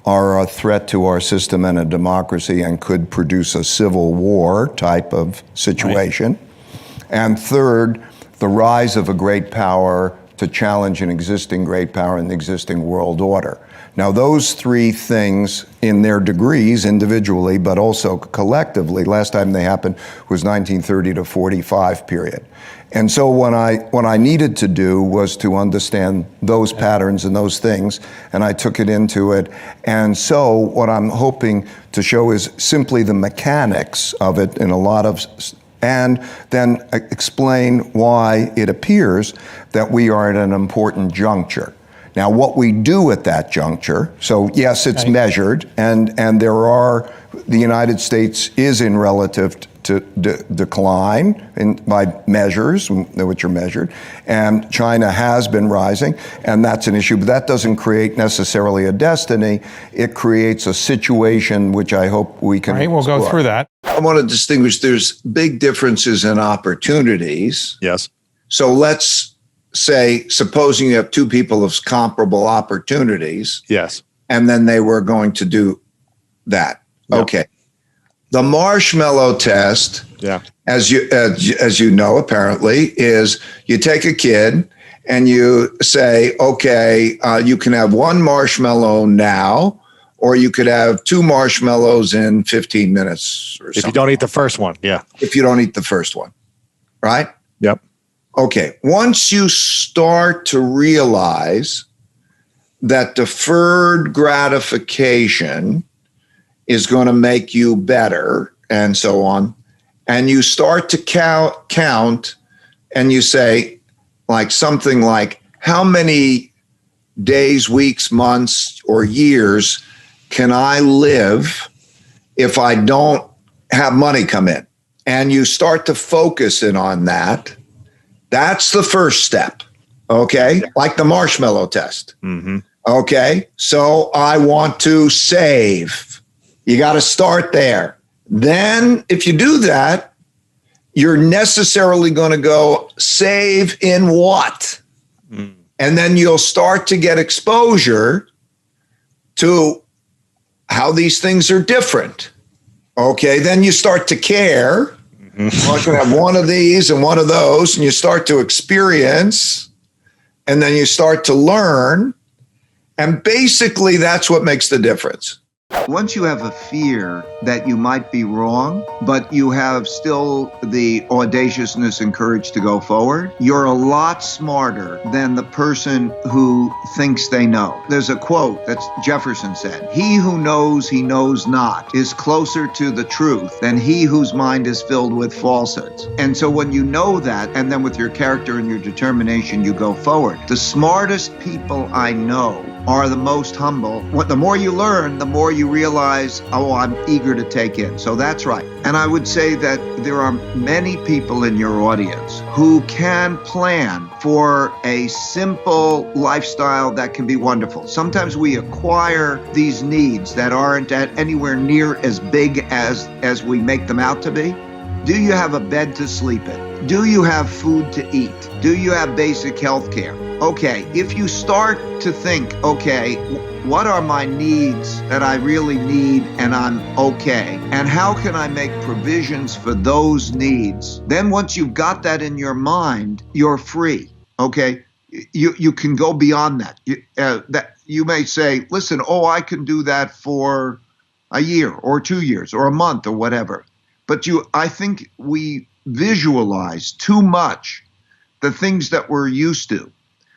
are a threat to our system and a democracy and could produce a civil war type of situation. Right. And third, the rise of a great power to challenge an existing great power in the existing world order. Now, those 3 things in their degrees individually, but also collectively, last time they happened was 1930 to 45 period. And so what I needed to do was to understand those patterns and those things, and I took it into it. And so what I'm hoping to show is simply the mechanics of it in a lot of, and then explain why it appears that we are at an important juncture. Now, what we do at that juncture, so yes, it's measured, and the United States is in relative to decline by measures, which are measured, and China has been rising, and that's an issue, but that doesn't create necessarily a destiny. It creates a situation which I hope we can explore. We'll go through that. I want to distinguish, there's big differences in opportunities. Yes. So let's say, supposing you have 2 people of comparable opportunities. Yes. And then they were going to do that. Yep. Okay. The marshmallow test, Yeah. as you know, apparently, is you take a kid and you say, okay, you can have one marshmallow now, or you could have 2 marshmallows in 15 minutes or something. If you don't eat the first one, yeah. If you don't eat the first one, right? Yep. Okay. Once you start to realize that deferred gratification is going to make you better and so on, and you start to count and you say like something like, how many days, weeks, months, or years can I live if I don't have money come in? And you start to focus in on that. That's the first step, okay? Like the marshmallow test. Mm-hmm. Okay, so I want to save. You got to start there. Then if you do that, you're necessarily going to go save in what? Mm. And then you'll start to get exposure to how these things are different. Okay, then you start to care. Mm-hmm. Well, I can have one of these and one of those, and you start to experience, and then you start to learn. And basically, that's what makes the difference. Once you have a fear that you might be wrong, but you have still the audaciousness and courage to go forward, you're a lot smarter than the person who thinks they know. There's a quote that Jefferson said, "He who knows he knows not is closer to the truth than he whose mind is filled with falsehoods." And so when you know that, and then with your character and your determination, you go forward. The smartest people I know are the most humble. The more you learn, the more you realize, oh, I'm eager to take in. So that's right. And I would say that there are many people in your audience who can plan for a simple lifestyle that can be wonderful. Sometimes we acquire these needs that aren't anywhere near as big as we make them out to be. Do you have a bed to sleep in? Do you have food to eat? Do you have basic health care? Okay, if you start to think, okay, what are my needs that I really need and I'm okay? And how can I make provisions for those needs? Then once you've got that in your mind, you're free, okay? You can go beyond that. You may say, listen, I can do that for a year or 2 years or a month or whatever. But I think we visualize too much the things that we're used to.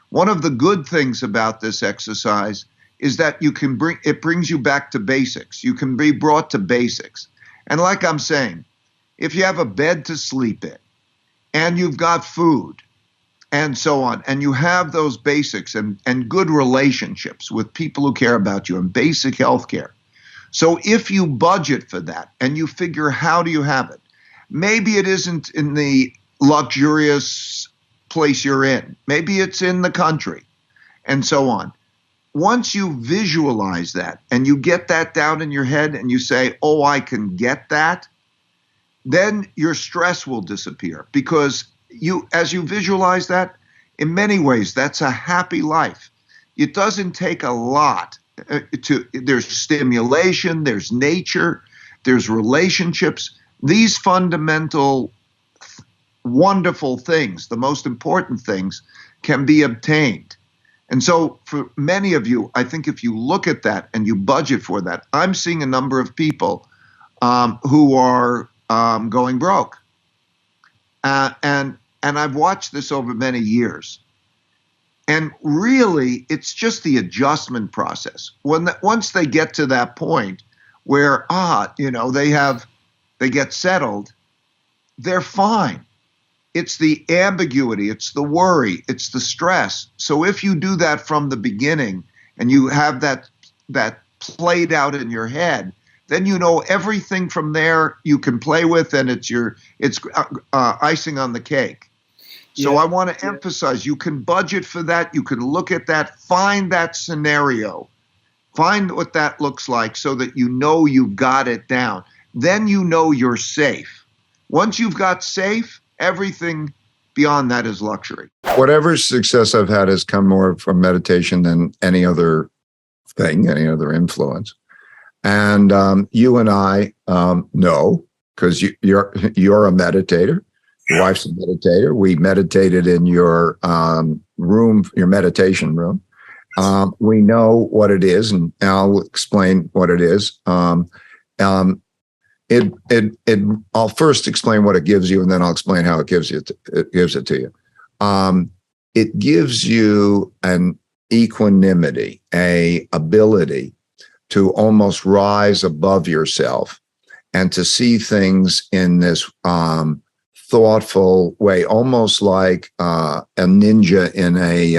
One of the good things about this exercise is that it brings you back to basics. You can be brought to basics. And like I'm saying, if you have a bed to sleep in and you've got food and so on, and you have those basics and good relationships with people who care about you and basic health care. So if you budget for that and you figure how do you have it, maybe it isn't in the luxurious place you're in. Maybe it's in the country and so on. Once you visualize that and you get that down in your head and you say, oh, I can get that, then your stress will disappear because as you visualize that, in many ways, that's a happy life. It doesn't take a lot. There's stimulation, there's nature, there's relationships. These fundamental, wonderful things, the most important things, can be obtained. And so for many of you, I think if you look at that and you budget for that, I'm seeing a number of people who are going broke. And I've watched this over many years. And really, it's just the adjustment process. Once they get to that point where, they get settled, they're fine. It's the ambiguity, it's the worry, it's the stress. So if you do that from the beginning and you have that played out in your head, then you know everything from there you can play with, and it's icing on the cake. So I want to emphasize, you can budget for that. You can look at that, find that scenario, find what that looks like so that you know you've got it down. Then you know you're safe. Once you've got safe, everything beyond that is luxury. Whatever success I've had has come more from meditation than any other thing, any other influence. And you and I know, because you're a meditator. Your wife's a meditator. We meditated in your room, your meditation room. We know what it is, and I'll explain what it is. I'll first explain what it gives you, and then I'll explain how it gives it to you. It gives you an equanimity, a ability to almost rise above yourself and to see things in this thoughtful way, almost like a ninja in a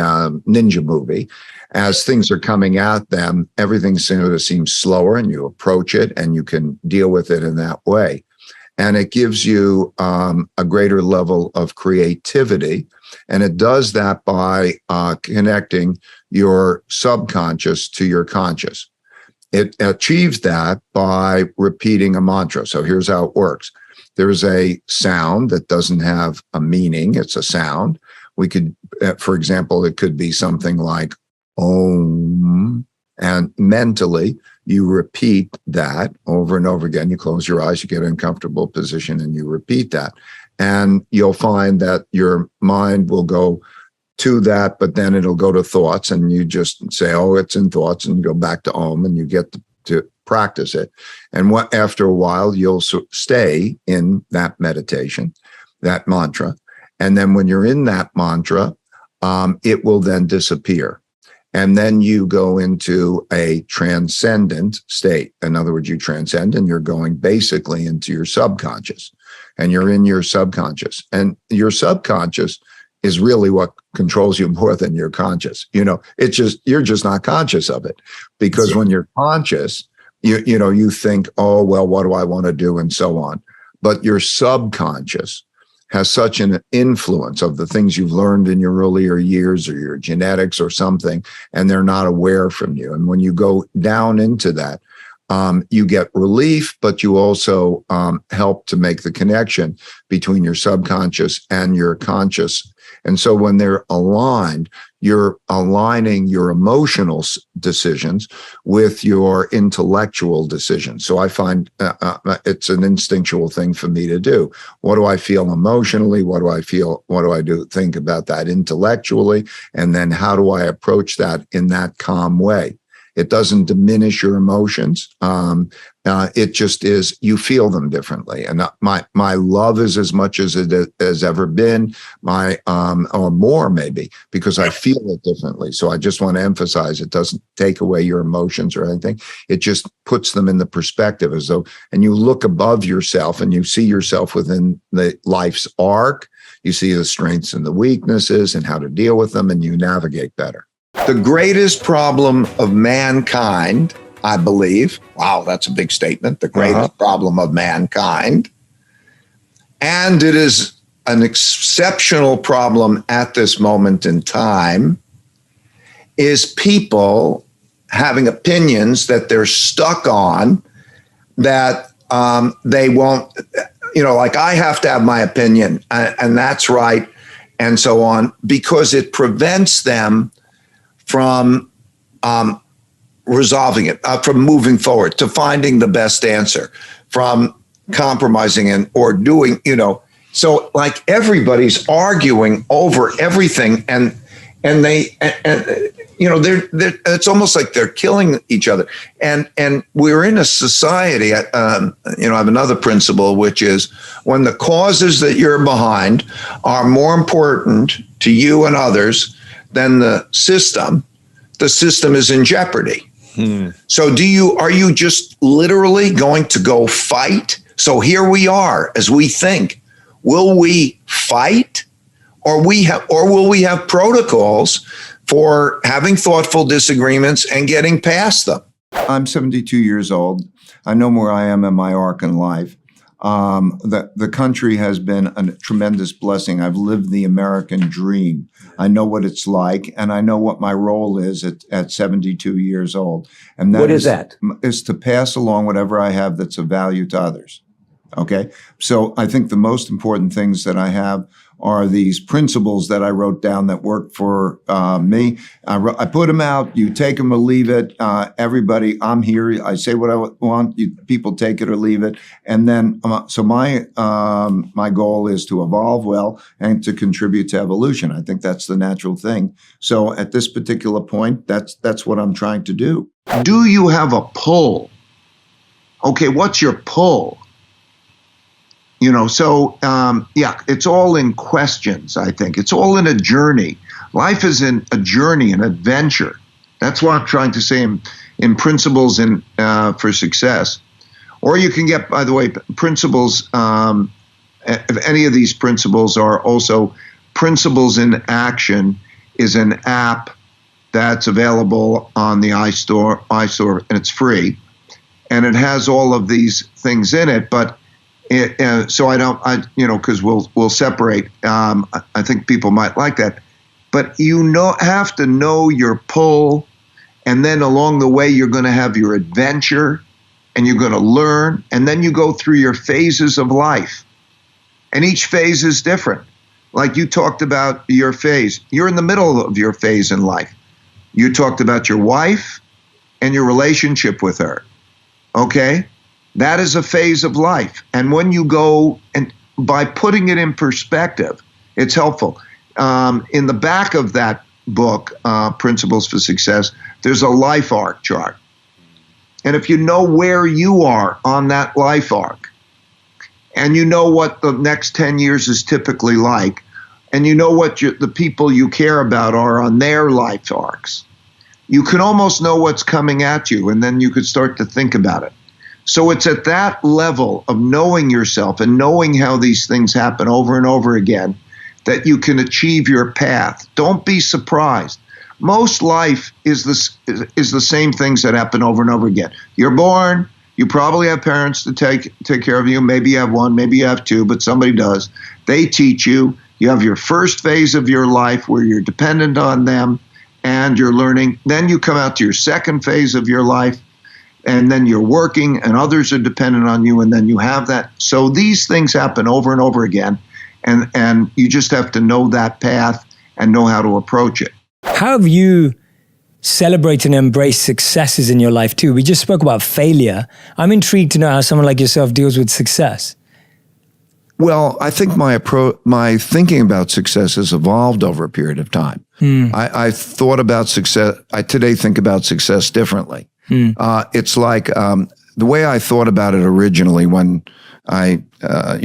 ninja movie. As things are coming at them, everything sort of seems slower, and you approach it and you can deal with it in that way. And it gives you a greater level of creativity. And it does that by connecting your subconscious to your conscious. It achieves that by repeating a mantra. So here's how it works. There's a sound that doesn't have a meaning. It's a sound. We could, for example, it could be something like Om, and mentally you repeat that over and over again. You close your eyes, you get in a comfortable position, and you repeat that. And you'll find that your mind will go to that, but then it'll go to thoughts, and you just say, oh, it's in thoughts, and you go back to Om, and you get to practice it. And after a while, you'll stay in that meditation, that mantra. And then when you're in that mantra, it will then disappear. And then you go into a transcendent state. In other words, you transcend, and you're going basically into your subconscious. And you're in your subconscious. And your subconscious is really what controls you more than your conscious. It's just, you're just not conscious of it. Because when you're conscious, you think, oh, well, what do I want to do? And so on. But your subconscious has such an influence of the things you've learned in your earlier years or your genetics or something, and they're not aware from you. And when you go down into that, you get relief, but you also help to make the connection between your subconscious and your conscious. And so when they're aligned, you're aligning your emotional decisions with your intellectual decisions. So I find it's an instinctual thing for me to do. What do I feel emotionally? What do I feel? What do I think about that intellectually? And then how do I approach that in that calm way? It doesn't diminish your emotions. It just is, you feel them differently. And my love is as much as it has ever been, or more maybe, because I feel it differently. So I just want to emphasize, it doesn't take away your emotions or anything. It just puts them in the perspective as though, and you look above yourself and you see yourself within the life's arc. You see the strengths and the weaknesses and how to deal with them, and you navigate better. The greatest problem of mankind, I believe, wow, that's a big statement, the greatest problem of mankind, and it is an exceptional problem at this moment in time, is people having opinions that they're stuck on, that they won't, like I have to have my opinion, and that's right, and so on, because it prevents them from resolving it, from moving forward, to finding the best answer, from compromising or doing, so like everybody's arguing over everything, and they, it's almost like they're killing each other. And we're in a society, I have another principle, which is when the causes that you're behind are more important to you and others than the system is in jeopardy. So are you just literally going to go fight? So here we are, as we think, will we fight, or will we have protocols for having thoughtful disagreements and getting past them? I'm 72 years old. I know where I am in my arc in life. The country has been a tremendous blessing. I've lived the American dream. I know what it's like, and I know what my role is at 72 years old. And what is that? Is to pass along whatever I have that's of value to others. Okay? So I think the most important things that I have are these principles that I wrote down that work for me. I put them out. You take them or leave it. Everybody, I'm here. I say what I want. People take it or leave it. And then, so my goal is to evolve well and to contribute to evolution. I think that's the natural thing. So at this particular point, that's what I'm trying to do. Do you have a pull? Okay, what's your pull? So it's all in questions, I think. It's all in a journey. Life is in a journey, an adventure. That's what I'm trying to say in principles for success. Or you can get, by the way, principles, if any of these principles are also Principles in Action is an app that's available on the iStore, and it's free. And it has all of these things in it, but because we'll separate. I think people might like that, but have to know your pull, and then along the way you're going to have your adventure, and you're going to learn, and then you go through your phases of life, and each phase is different. Like you talked about your phase, you're in the middle of your phase in life. You talked about your wife and your relationship with her. Okay. That is a phase of life. And when you go, and by putting it in perspective, it's helpful. In the back of that book, Principles for Success, there's a life arc chart. And if you know where you are on that life arc, and you know what the next 10 years is typically like, and you know what the people you care about are on their life arcs, you can almost know what's coming at you, and then you could start to think about it. So it's at that level of knowing yourself and knowing how these things happen over and over again that you can achieve your path. Don't be surprised. Most life is the same things that happen over and over again. You're born, you probably have parents to take care of you. Maybe you have one, maybe you have two, but somebody does. They teach you. You have your first phase of your life where you're dependent on them and you're learning. Then you come out to your second phase of your life, and then you're working and others are dependent on you, and then you have that. So these things happen over and over again, and you just have to know that path and know how to approach it. How have you celebrated and embraced successes in your life too? We just spoke about failure. I'm intrigued to know how someone like yourself deals with success. Well, I think my thinking about success has evolved over a period of time. I thought about success. I today think about success differently. It's like the way I thought about it originally when you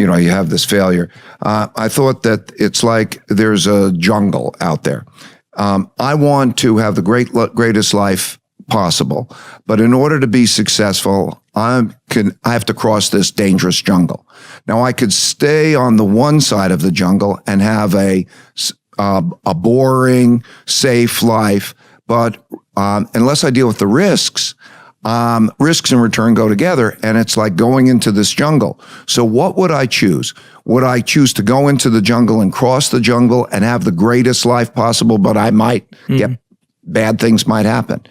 have this failure. I thought that it's like there's a jungle out there. I want to have the greatest life possible, but in order to be successful, I have to cross this dangerous jungle. Now, I could stay on the one side of the jungle and have a boring, safe life, but unless I deal with the risks and return go together, and it's like going into this jungle. So what would I choose? Would I choose to go into the jungle and cross the jungle and have the greatest life possible, but I might get bad things might happen?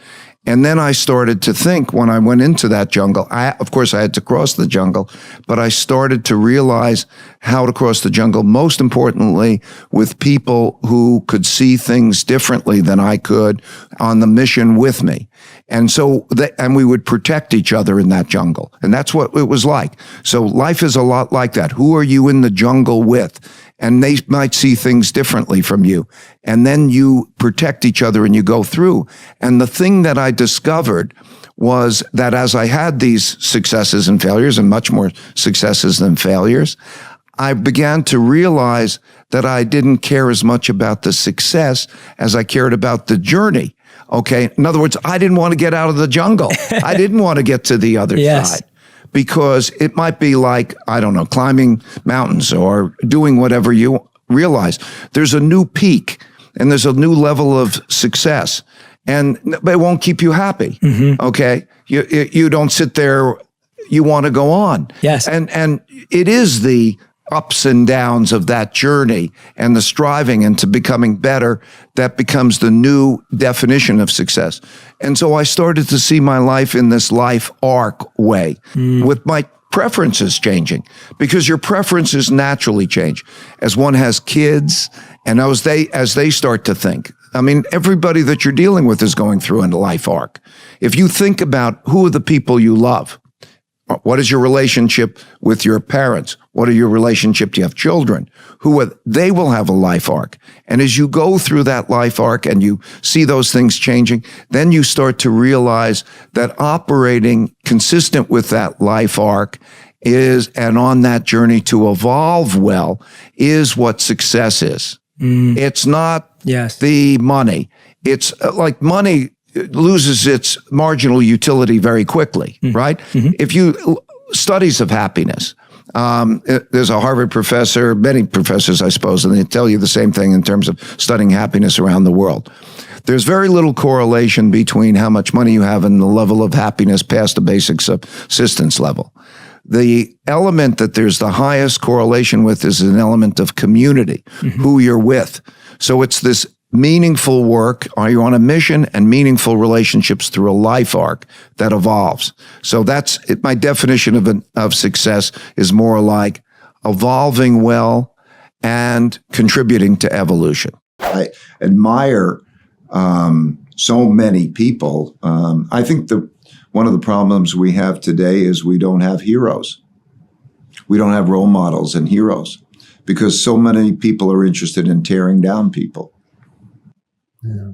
And then I started to think when I went into that jungle, of course I had to cross the jungle, but I started to realize how to cross the jungle, most importantly with people who could see things differently than I could on the mission with me. And so, and we would protect each other in that jungle. And that's what it was like. So life is a lot like that. Who are you in the jungle with? And they might see things differently from you. And then you protect each other and you go through. And the thing that I discovered was that as I had these successes and failures, and much more successes than failures, I began to realize that I didn't care as much about the success as I cared about the journey. Okay. In other words, I didn't want to get out of the jungle. I didn't want to get to the other side. Because it might be like, I don't know, climbing mountains or doing whatever you realize. There's a new peak and there's a new level of success, and it won't keep you happy. Okay. You don't sit there. You want to go on. Yes. And it is the ups and downs of that journey and the striving into becoming better that becomes the new definition of success. And so I started to see my life in this life arc way with my preferences changing, because your preferences naturally change as one has kids and as they start to think. I mean, everybody that you're dealing with is going through a life arc. If you think about who are the people you love, what is your relationship with your parents? What are your relationship? Do you have children? They will have a life arc. And as you go through that life arc and you see those things changing, then you start to realize that operating consistent with that life arc and on that journey to evolve well, is what success is. It's not the money. It's like money loses its marginal utility very quickly, right? If you studies of happiness, there's a Harvard professor, many professors, I suppose, and they tell you the same thing in terms of studying happiness around the world. There's very little correlation between how much money you have and the level of happiness past the basic subsistence level. The element that there's the highest correlation with is an element of community, who you're with. So it's this meaningful work. Are you on a mission? And meaningful relationships through a life arc that evolves. So that's it. My definition of success is more like evolving well and contributing to evolution. I admire so many people. I think one of the problems we have today is we don't have heroes. We don't have role models and heroes because so many people are interested in tearing down people. Yeah.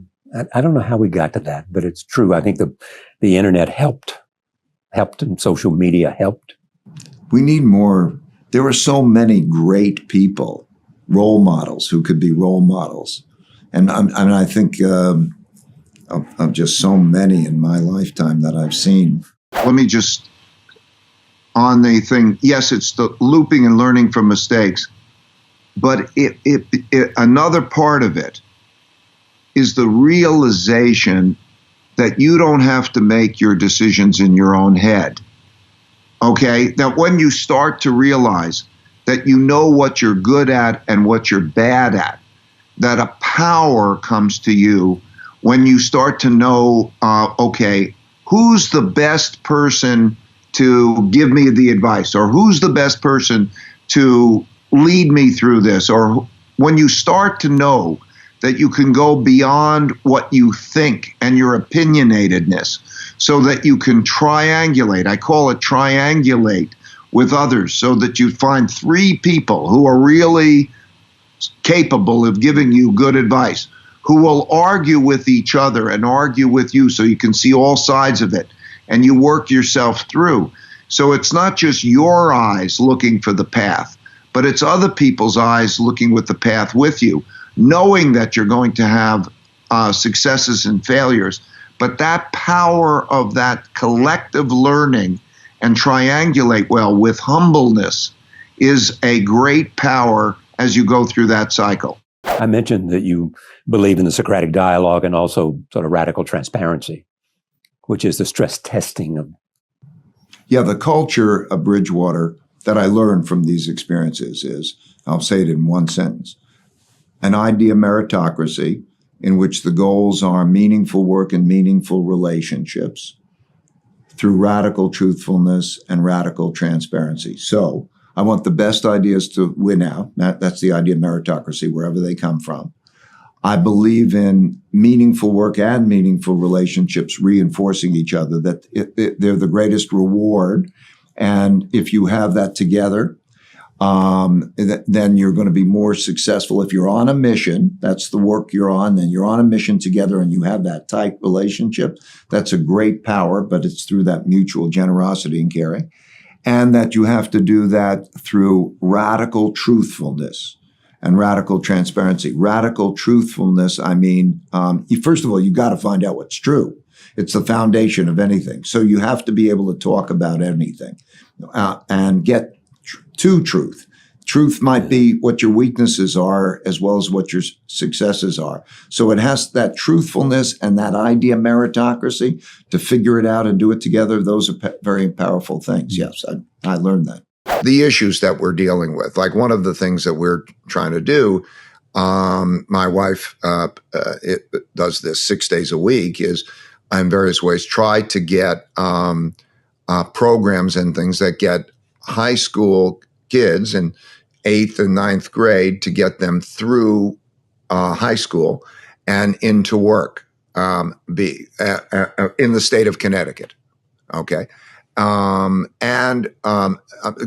I don't know how we got to that, but it's true. I think the internet helped and social media helped. We need more. There are so many great people, role models who could be role models. And I think of just so many in my lifetime that I've seen. Let me just, on the thing, yes, it's the looping and learning from mistakes, but another part of it is the realization that you don't have to make your decisions in your own head. Okay? That when you start to realize that you know what you're good at and what you're bad at, that a power comes to you when you start to know, okay, who's the best person to give me the advice, or who's the best person to lead me through this, or when you start to know that you can go beyond what you think and your opinionatedness so that you can triangulate. I call it triangulate with others so that you find 3 people who are really capable of giving you good advice, who will argue with each other and argue with you so you can see all sides of it and you work yourself through. So it's not just your eyes looking for the path, but it's other people's eyes looking with the path with you, knowing that you're going to have successes and failures. But that power of that collective learning and triangulate well with humbleness is a great power as you go through that cycle. I mentioned that you believe in the Socratic dialogue and also sort of radical transparency, which is the stress testing of. Yeah, the culture of Bridgewater that I learned from these experiences is, I'll say it in one sentence, an idea meritocracy in which the goals are meaningful work and meaningful relationships through radical truthfulness and radical transparency. So I want the best ideas to win out. That's the idea of meritocracy, wherever they come from. I believe in meaningful work and meaningful relationships reinforcing each other, that they're the greatest reward. And if you have that together, then you're going to be more successful. If you're on a mission, that's the work you're on, then you're on a mission together and you have that tight relationship. That's a great power, but it's through that mutual generosity and caring. And that you have to do that through radical truthfulness and radical transparency. Radical truthfulness, I mean, first of all, you got to find out what's true. It's the foundation of anything. So you have to be able to talk about anything and get to truth. Truth might be what your weaknesses are as well as what your successes are. So it has that truthfulness and that idea meritocracy to figure it out and do it together. Those are very powerful things. Yes, I learned that. The issues that we're dealing with, like one of the things that we're trying to do, my wife does this 6 days a week, is in various ways try to get programs and things that get high school kids in 8th and 9th grade to get them through high school and into work in the state of Connecticut. Okay. I'll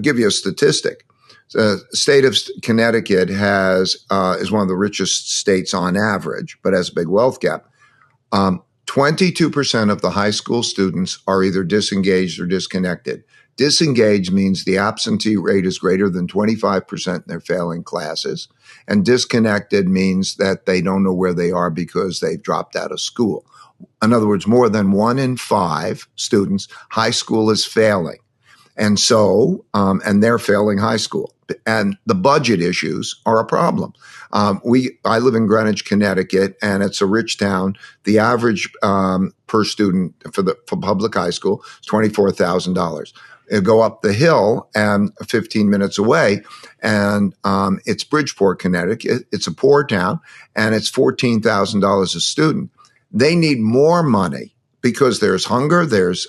give you a statistic. The state of Connecticut is one of the richest states on average, but has a big wealth gap. 22% of the high school students are either disengaged or disconnected. Disengaged means the absentee rate is greater than 25% and they're failing classes. And disconnected means that they don't know where they are because they've dropped out of school. In other words, more than 1 in 5 students, high school is failing. And so, and they're failing high school. And the budget issues are a problem. I live in Greenwich, Connecticut, and it's a rich town. The average per student for public high school is $24,000. You go up the hill and 15 minutes away, and it's Bridgewater, Connecticut. It's a poor town, and it's $14,000 a student. They need more money because there's hunger, there's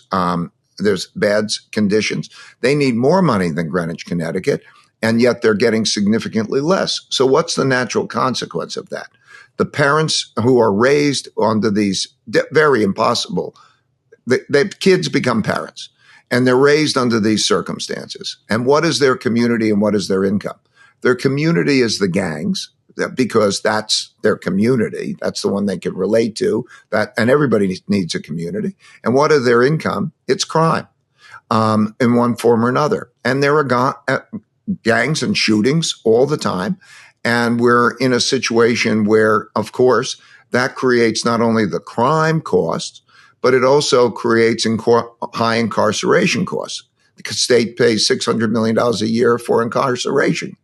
bad conditions. They need more money than Greenwich, Connecticut, and yet they're getting significantly less. So what's the natural consequence of that? The parents who are raised under these very impossible, the kids become parents, and they're raised under these circumstances. And what is their community and what is their income? Their community is the gangs, because that's their community. That's the one they can relate to. And everybody needs a community. And what is their income? It's crime in one form or another. And there are gangs and shootings all the time. And we're in a situation where, of course, that creates not only the crime costs, but it also creates high incarceration costs. The state pays $600 million a year for incarceration.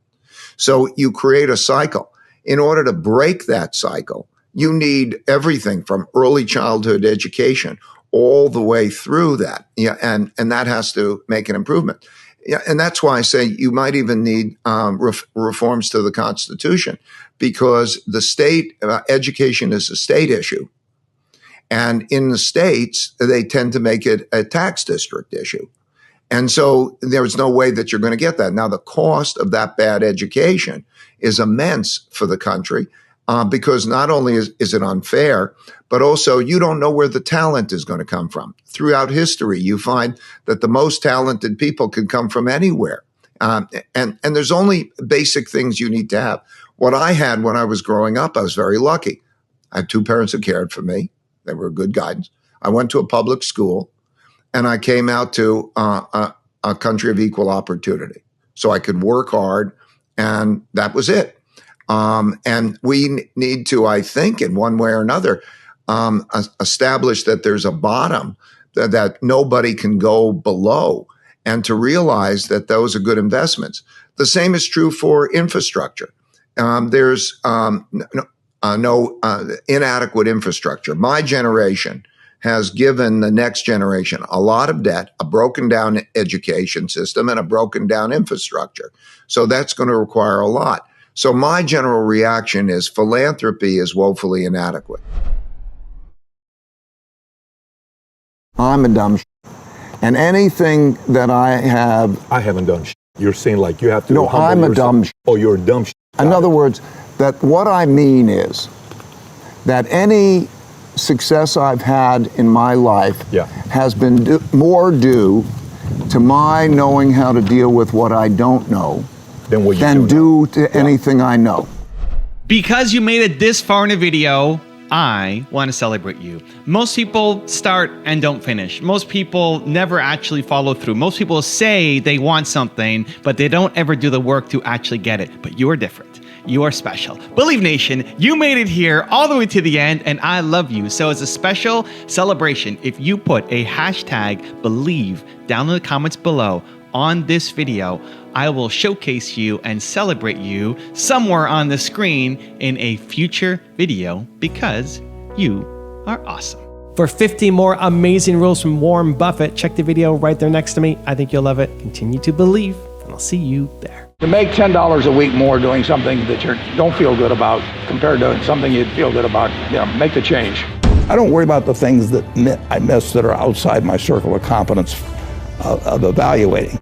So you create a cycle. In order to break that cycle, you need everything from early childhood education all the way through that. Yeah, and that has to make an improvement. Yeah, and that's why I say you might even need reforms to the Constitution, because the state education is a state issue. And in the states, they tend to make it a tax district issue. And so there's no way that you're going to get that. Now, the cost of that bad education is immense for the country because not only is it unfair, but also you don't know where the talent is going to come from. Throughout history, you find that the most talented people can come from anywhere. And there's only basic things you need to have. What I had when I was growing up, I was very lucky. I had 2 parents who cared for me. They were good guidance. I went to a public school, and I came out to a country of equal opportunity. So I could work hard, and that was it. And we need to, I think, in one way or another, establish that there's a bottom that nobody can go below, and to realize that those are good investments. The same is true for infrastructure. There's no inadequate infrastructure. My generation has given the next generation a lot of debt, a broken down education system, and a broken down infrastructure. So that's going to require a lot. So my general reaction is philanthropy is woefully inadequate. I'm a dumb and anything that I haven't done You're saying like you have to. No, I'm a dumb Oh, you're a dumb In other words, that what I mean is that any success I've had in my life has been more due to my knowing how to deal with what I don't know than due to anything I know. Because you made it this far in a video, I want to celebrate you. Most people start and don't finish. Most people never actually follow through. Most people say they want something, but they don't ever do the work to actually get it. But you're different. You are special. Believe Nation, you made it here all the way to the end, and I love you. So as a special celebration, if you put a hashtag Believe down in the comments below on this video, I will showcase you and celebrate you somewhere on the screen in a future video because you are awesome. For 50 more amazing rules from Warren Buffett, check the video right there next to me. I think you'll love it. Continue to believe, and I'll see you there. To make $10 a week more doing something that you don't feel good about compared to something you'd feel good about, make the change. I don't worry about the things that I miss that are outside my circle of competence of evaluating.